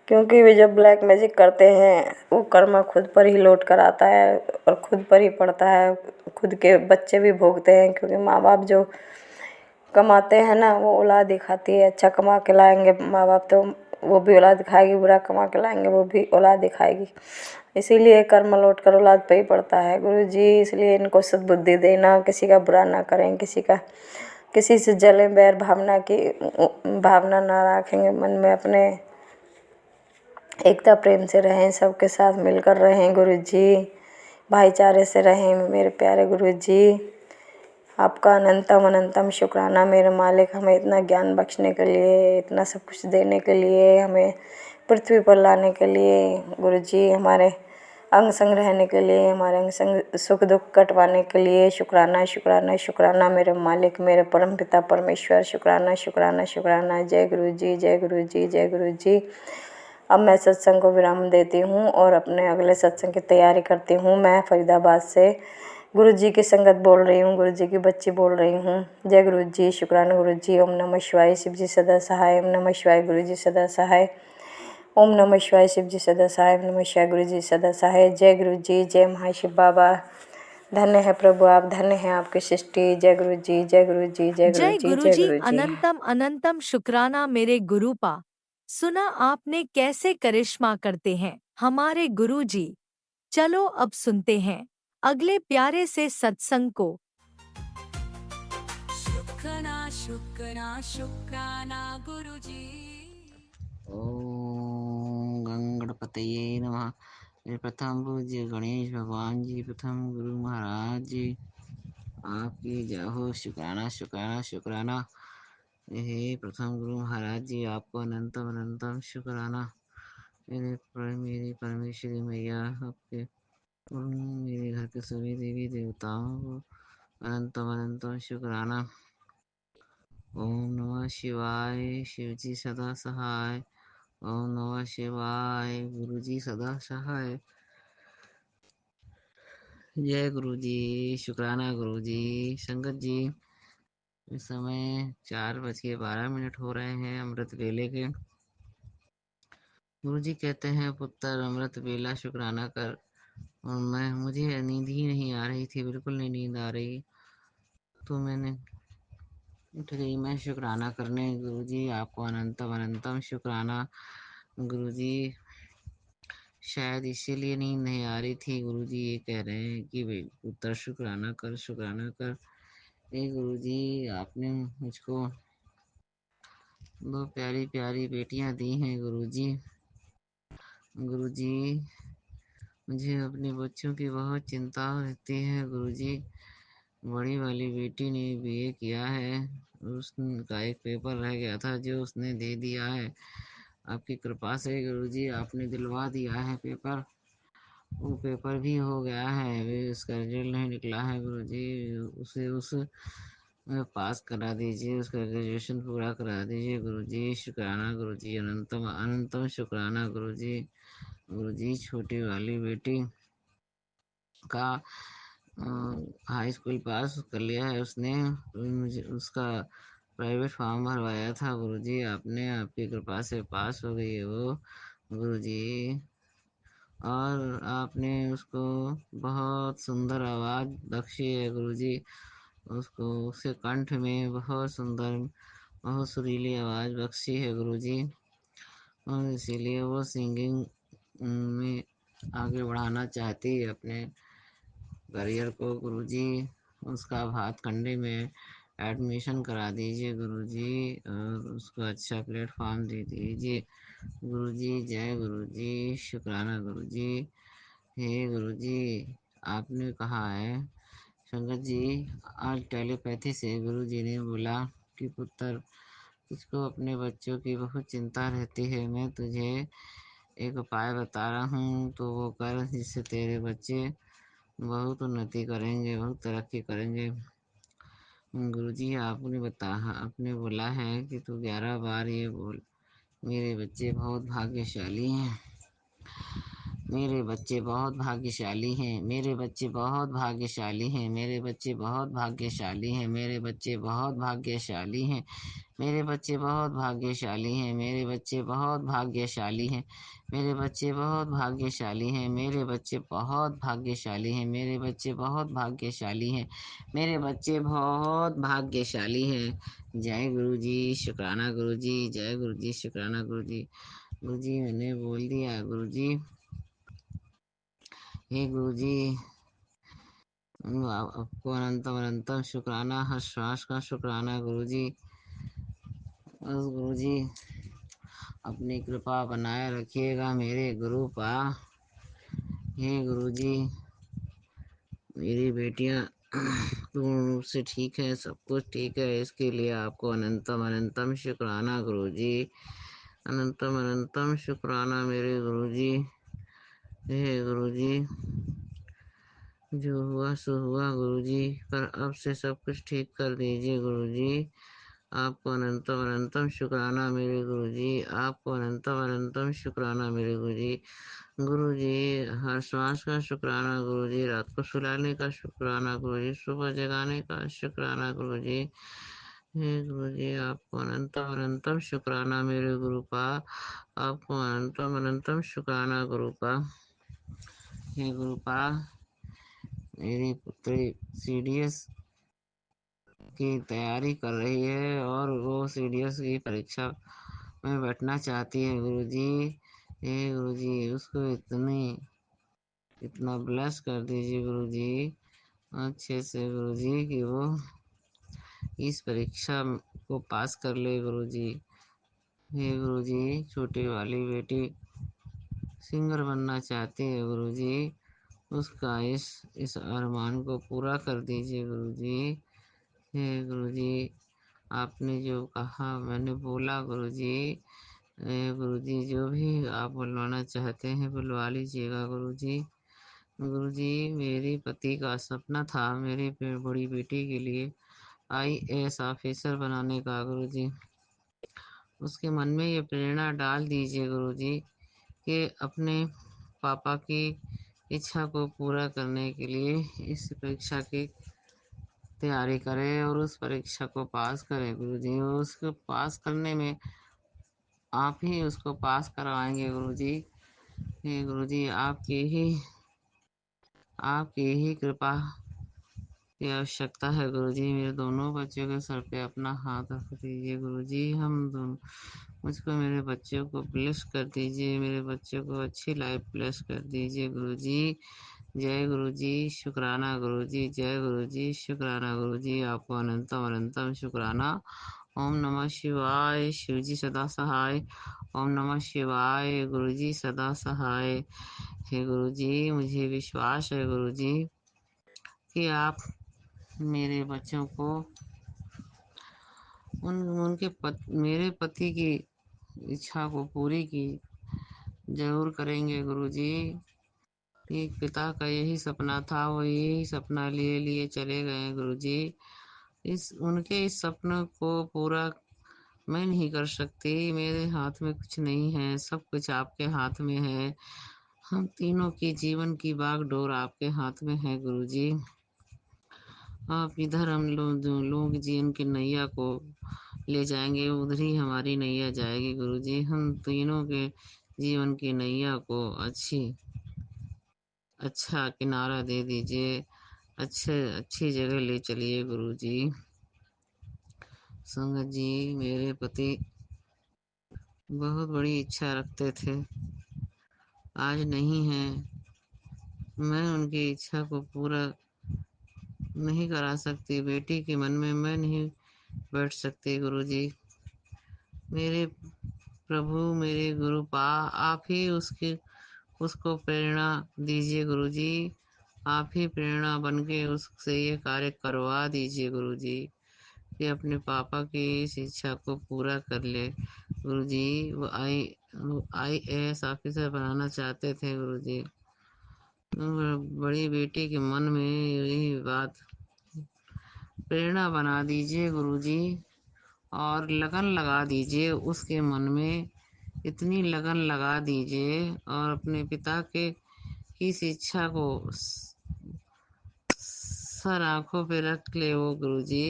क्योंकि वे जब ब्लैक मैजिक करते हैं वो कर्मा खुद पर ही लौट कर आता है और खुद पर ही पड़ता है, खुद के बच्चे भी भोगते हैं। क्योंकि माँ बाप जो कमाते हैं ना वो औलाद दिखाती है, अच्छा कमा के लाएंगे माँ बाप तो वो भी औलाद दिखाएगी, बुरा कमा के लाएंगे वो भी औलाद दिखाएगी, इसीलिए कर्म लौट कर औलाद पे ही पड़ता है गुरुजी। इसलिए इनको सद्बुद्धि देना, किसी का बुरा ना करें, किसी से जले बैर भावना ना रखेंगे मन में, अपने एकता प्रेम से रहें, सबके साथ मिलकर रहें गुरुजी। भाईचारे से रहें मेरे प्यारे गुरु जी। आपका अनंतम अनंतम शुक्राना मेरे मालिक, हमें इतना ज्ञान बख्शने के लिए, इतना सब कुछ देने के लिए, हमें पृथ्वी पर लाने के लिए गुरु जी, हमारे अंग संग रहने के लिए, हमारे अंग संग सुख दुख कटवाने के लिए शुक्राना शुक्राना शुक्राना मेरे मालिक, मेरे परम पिता परमेश्वर, शुक्राना शुक्राना शुक्राना। जय गुरु जी, जय गुरु जी, जय गुरु जी। अब मैं सत्संग को विराम देती हूँ और अपने अगले सत्संग की तैयारी करती हूँ। मैं फरीदाबाद से गुरु जी की संगत बोल रही हूँ, गुरु जी की बच्ची बोल रही हूँ। जय गुरु जी, शुक्राना गुरु जी। ओम नमः शिवाय, शिव जी सदा सहाय। ओम नमः शिवाय, गुरु जी सदा सहाय। ओम नमः शिवाय, शिव जी सदा सहाय। ओम नमः शिवाय, गुरु जी सदा सहाय। जय गुरु जी, जय महाशिव बाबा। धन्य है प्रभु आप, धन्य है आपकी सृष्टि। जय गुरु जी, जय गुरु जी, जय गुरु जय जी, जय गुरुजी, गुरु जी। अनंतम अनंतम शुक्राना मेरे गुरुपा। सुना आपने कैसे करिश्मा करते हैं हमारे गुरुजी। चलो अब सुनते हैं अगले प्यारे से सत्संग को। शुक्राना शुक्राना शुक्राना गुरुजी। ओम गंगणपतये नमः। मेरे प्रथम पूज्य गणेश भगवान जी, प्रथम गुरु महाराज जी, आपकी जय हो। शुक्राना शुक्राना शुक्राना। हे प्रथम गुरु महाराज जी, आपको अनंतम अनंतम शुक्राना। मेरी परमेश्वरी मैया, आपके मेरे घर के सभी देवी देवताओं को अनंतम अनंतम शुक्राना। ओम नमः शिवाय, शिव जी सदा सहाय। ओम नमः शिवाय, गुरु जी सदा सहाय। जय गुरु जी, शुक्राना गुरु जी। संगत जी, इस समय 4:12 हो रहे हैं अमृत वेले के। गुरु जी कहते हैं, पुत्र अमृत वेला शुक्राना कर। और मुझे नींद ही नहीं आ रही थी, बिल्कुल नहीं नींद आ रही, तो मैंने उठ गई मैं शुक्राना करने। गुरु जी आपको अनंतम अनंतम शुक्राना। गुरु जी शायद इसीलिए नींद नहीं आ रही थी, गुरु जी ये कह रहे हैं कि भाई पुत्र शुक्राना कर, शुक्राना कर। गुरु जी आपने मुझको 2 प्यारी प्यारी बेटियां दी हैं गुरु जी। गुरु जी मुझे अपने बच्चों की बहुत चिंता रहती है गुरु जी। बड़ी वाली बेटी ने बीए किया है, उसका एक पेपर रह गया था जो उसने दे दिया है। आपकी कृपा से गुरु जी आपने दिलवा दिया है पेपर, वो पेपर भी हो गया है, अभी उसका रिजल्ट नहीं निकला है गुरु जी। उसे उस पास करा दीजिए, उसका ग्रेजुएशन पूरा करा दीजिए गुरु जी। शुक्राना गुरु जी, अनंतम अनंतम शुक्राना गुरु जी। गुरु जी छोटी वाली बेटी का हाई स्कूल पास कर लिया है उसने, मुझे उसका प्राइवेट फॉर्म भरवाया था गुरु जी, आपने आपकी कृपा से पास हो गई है वो गुरु जी। और आपने उसको बहुत सुंदर आवाज़ बख्शी है गुरु जी, उसको उसके कंठ में बहुत सुंदर बहुत सुरीली आवाज़ बख्शी है गुरु जी। और इसीलिए वो सिंगिंग में आगे बढ़ाना चाहती है अपने करियर को गुरु जी। उसका भातखंडे में एडमिशन करा दीजिए गुरु जी, और उसको अच्छा प्लेटफॉर्म दे दीजिए गुरु जी। जय गुरु जी, शुक्राना गुरु जी। हे गुरु जी, आपने कहा है संगत जी, आज टेलीपैथी से गुरु जी ने बोला कि पुत्र तुझको अपने बच्चों की बहुत चिंता रहती है, मैं तुझे एक उपाय बता रहा हूँ, तो वो कर जिससे तेरे बच्चे बहुत उन्नति करेंगे, बहुत तरक्की करेंगे। गुरुजी आपने बोला है कि तू 11 बार ये बोल, मेरे बच्चे बहुत भाग्यशाली हैं, मेरे बच्चे बहुत भाग्यशाली हैं, मेरे बच्चे बहुत भाग्यशाली हैं, मेरे बच्चे बहुत भाग्यशाली हैं, मेरे बच्चे बहुत भाग्यशाली हैं, मेरे बच्चे बहुत भाग्यशाली हैं, मेरे बच्चे बहुत भाग्यशाली हैं, मेरे बच्चे बहुत भाग्यशाली हैं, मेरे बच्चे बहुत भाग्यशाली हैं, मेरे बच्चे बहुत भाग्यशाली हैं, मेरे बच्चे बहुत भाग्यशाली हैं। जय गुरु जी, शुक्राना गुरु जी। जय गुरु जी, शुक्राना गुरु जी। गुरु जी मैंने बोल दिया गुरु जी। हे गुरु जी, आपको अनंतम अनंतम शुक्राना, हर श्वास का शुक्राना गुरु जी। बस गुरु जी अपनी कृपा बनाए रखिएगा मेरे गुरु पा। हे गुरु जी मेरी बेटियां पूर्ण रूप से ठीक है, सब कुछ ठीक है। इसके लिए आपको अनंतम अनंतम शुक्राना गुरुजी, अनंतम अनंतम शुक्राना मेरे गुरुजी। हे गुरुजी, जो हुआ सो हुआ गुरुजी, पर अब से सब कुछ ठीक कर दीजिए गुरुजी। आपको अनंतम अनंतम शुक्राना मेरे गुरुजी, आपको अनंतम अनंतम शुक्राना मेरे गुरुजी। गुरुजी, हर श्वास का शुक्राना गुरुजी, रात को सुलाने का शुक्राना गुरुजी, सुबह जगाने का शुक्राना गुरुजी। हे गुरुजी, आपको अनंतम अनंतम शुक्राना मेरे गुरुपा, आपको अनंतम अनंतम शुक्राना गुरुपा। हे गुरुपा, मेरी पुत्री सीडीएस की तैयारी कर रही है और वो सीडीएस की परीक्षा में बैठना चाहती है गुरुजी। हे गुरुजी, उसको इतना ब्लेस कर दीजिए गुरुजी अच्छे से गुरुजी कि वो इस परीक्षा को पास कर ले गुरुजी। हे गुरुजी, छोटी वाली बेटी सिंगर बनना चाहती है गुरुजी, उसका इस अरमान को पूरा कर दीजिए गुरुजी। हे गुरुजी, आपने जो कहा मैंने बोला गुरुजी। गुरुजी, जो भी आप बुलवाना चाहते हैं बुलवा लीजिएगा गुरुजी। गुरुजी, मेरे पति का सपना था मेरी बड़ी बेटी के लिए आईएएस ऑफिसर बनाने का गुरुजी। उसके मन में ये प्रेरणा डाल दीजिए गुरुजी कि अपने पापा की इच्छा को पूरा करने के लिए इस परीक्षा की तैयारी करे और उस परीक्षा को पास करे गुरुजी। और उसको पास करने में आप ही उसको पास करवाएंगे गुरुजी। हे गुरुजी, आपकी ही कृपा की आवश्यकता है गुरुजी। मेरे दोनों बच्चों के सर पे अपना हाथ रख दीजिए गुरुजी। हम दोनों मुझको मेरे बच्चों को ब्लेस कर दीजिए, मेरे बच्चों को अच्छी लाइफ ब्लेस कर दीजिए गुरुजी। जय गुरुजी, शुक्राना गुरुजी, जय गुरुजी, शुक्राना गुरुजी, आपको अनंतम अनंतम शुक्राना। ओम नमः शिवाय, शिवजी सदा सहाय। ओम नमः शिवाय, गुरुजी सदा सहाय। हे गुरुजी, मुझे विश्वास है गुरुजी कि आप मेरे बच्चों को मेरे पति की इच्छा को पूरी की जरूर करेंगे गुरुजी। एक पिता का यही सपना था, वो यही सपना लिए लिए चले गए गुरुजी। उनके इस सपने को पूरा मैं नहीं कर सकती, मेरे हाथ में कुछ नहीं है, सब कुछ आपके हाथ में है। हम तीनों की जीवन की बागडोर आपके हाथ में है गुरुजी। आप इधर हम लोग जीवन की नैया को ले जाएंगे, उधर ही हमारी नैया जाएगी गुरुजी। हम तीनों के जीवन की नैया को अच्छा किनारा दे दीजिए, अच्छी जगह ले चलिए गुरुजी। संगत जी, मेरे पति बहुत बड़ी इच्छा रखते थे, आज नहीं है। मैं उनकी इच्छा को पूरा नहीं करा सकती, बेटी के मन में मैं नहीं बैठ सकती गुरुजी। मेरे प्रभु, मेरे गुरुपा, आप ही उसको प्रेरणा दीजिए गुरुजी। आप ही प्रेरणा बन के उससे ये कार्य करवा दीजिए गुरुजी कि अपने पापा की इस इच्छा को पूरा कर ले गुरुजी। वो आईएएस ऑफिसर बनाना चाहते थे गुरुजी। बड़ी बेटी के मन में यही बात प्रेरणा बना दीजिए गुरुजी और लगन लगा दीजिए उसके मन में, इतनी लगन लगा दीजिए और अपने पिता के इस इच्छा को सर आंखों पे रख ले वो गुरुजी।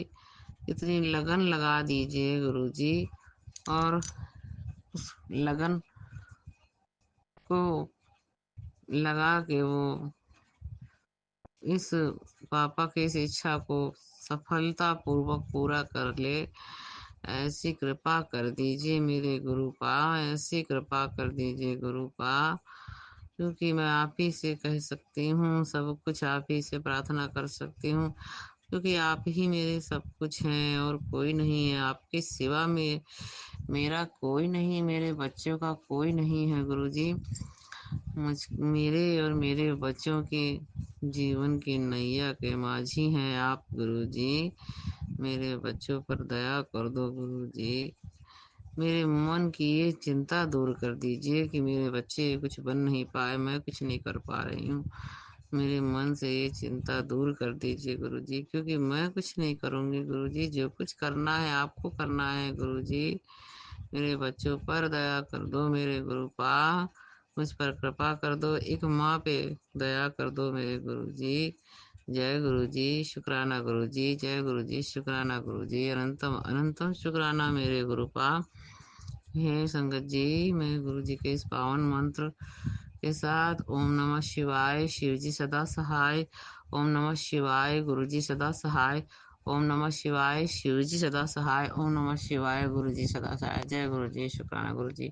इतनी लगन लगा दीजिए गुरुजी और उस लगन को लगा के वो इस पापा की इस इच्छा को सफलता पूर्वक पूरा कर ले, ऐसी कृपा कर दीजिए मेरे गुरुपा, ऐसी कृपा कर दीजिए गुरुपा। क्योंकि मैं आप ही से कह सकती हूँ, सब कुछ आप ही से प्रार्थना कर सकती हूँ, क्योंकि आप ही मेरे सब कुछ हैं और कोई नहीं है। आपके सिवा में मेरा कोई नहीं, मेरे बच्चों का कोई नहीं है गुरुजी। मेरे और मेरे बच्चों के जीवन की नैया के माझी हैं आप गुरुजी। मेरे बच्चों पर दया कर दो गुरुजी। मेरे मन की ये चिंता दूर कर दीजिए कि मेरे बच्चे कुछ बन नहीं पाए, मैं कुछ नहीं कर पा रही हूँ। मेरे मन से ये चिंता दूर कर दीजिए गुरुजी, क्योंकि मैं कुछ नहीं करूँगी गुरुजी। जो कुछ करना है आपको करना है गुरुजी। मेरे बच्चों पर दया कर दो मेरे गुरुपा, मुझ पर कृपा कर दो। एक माँ पे दया कर दो मेरे गुरुजी। जय गुरुजी, शुक्राना गुरुजी। जय गुरुजी, शुक्राना गुरुजी। अनंतम अनंतम शुक्राना मेरे गुरुपा। हे संगत जी, मैं गुरुजी के इस पावन मंत्र के साथ ओम नमः शिवाय, शिवजी सदा सहाय। ओम नमः शिवाय, गुरुजी सदा सहाय। ओम नमः शिवाय, शिवजी सदा सहाय। ओम नमः शिवाय, गुरुजी सदा सहाय। जय गुरुजी, शुक्राना गुरुजी।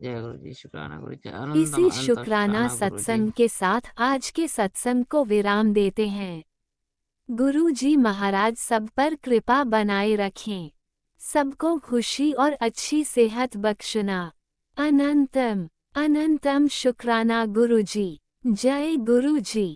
जय गुरुजी, शुक्राना गुरुजी। अनंतम इसी अनंत शुक्राना शुक्राना गुरुजी। सत्संग के साथ आज के सत्संग को विराम देते हैं। गुरु जी महाराज सब पर कृपा बनाए रखें, सबको खुशी और अच्छी सेहत बख्शना। अनंतम अनंतम शुक्राना गुरु जी। जय गुरु जी।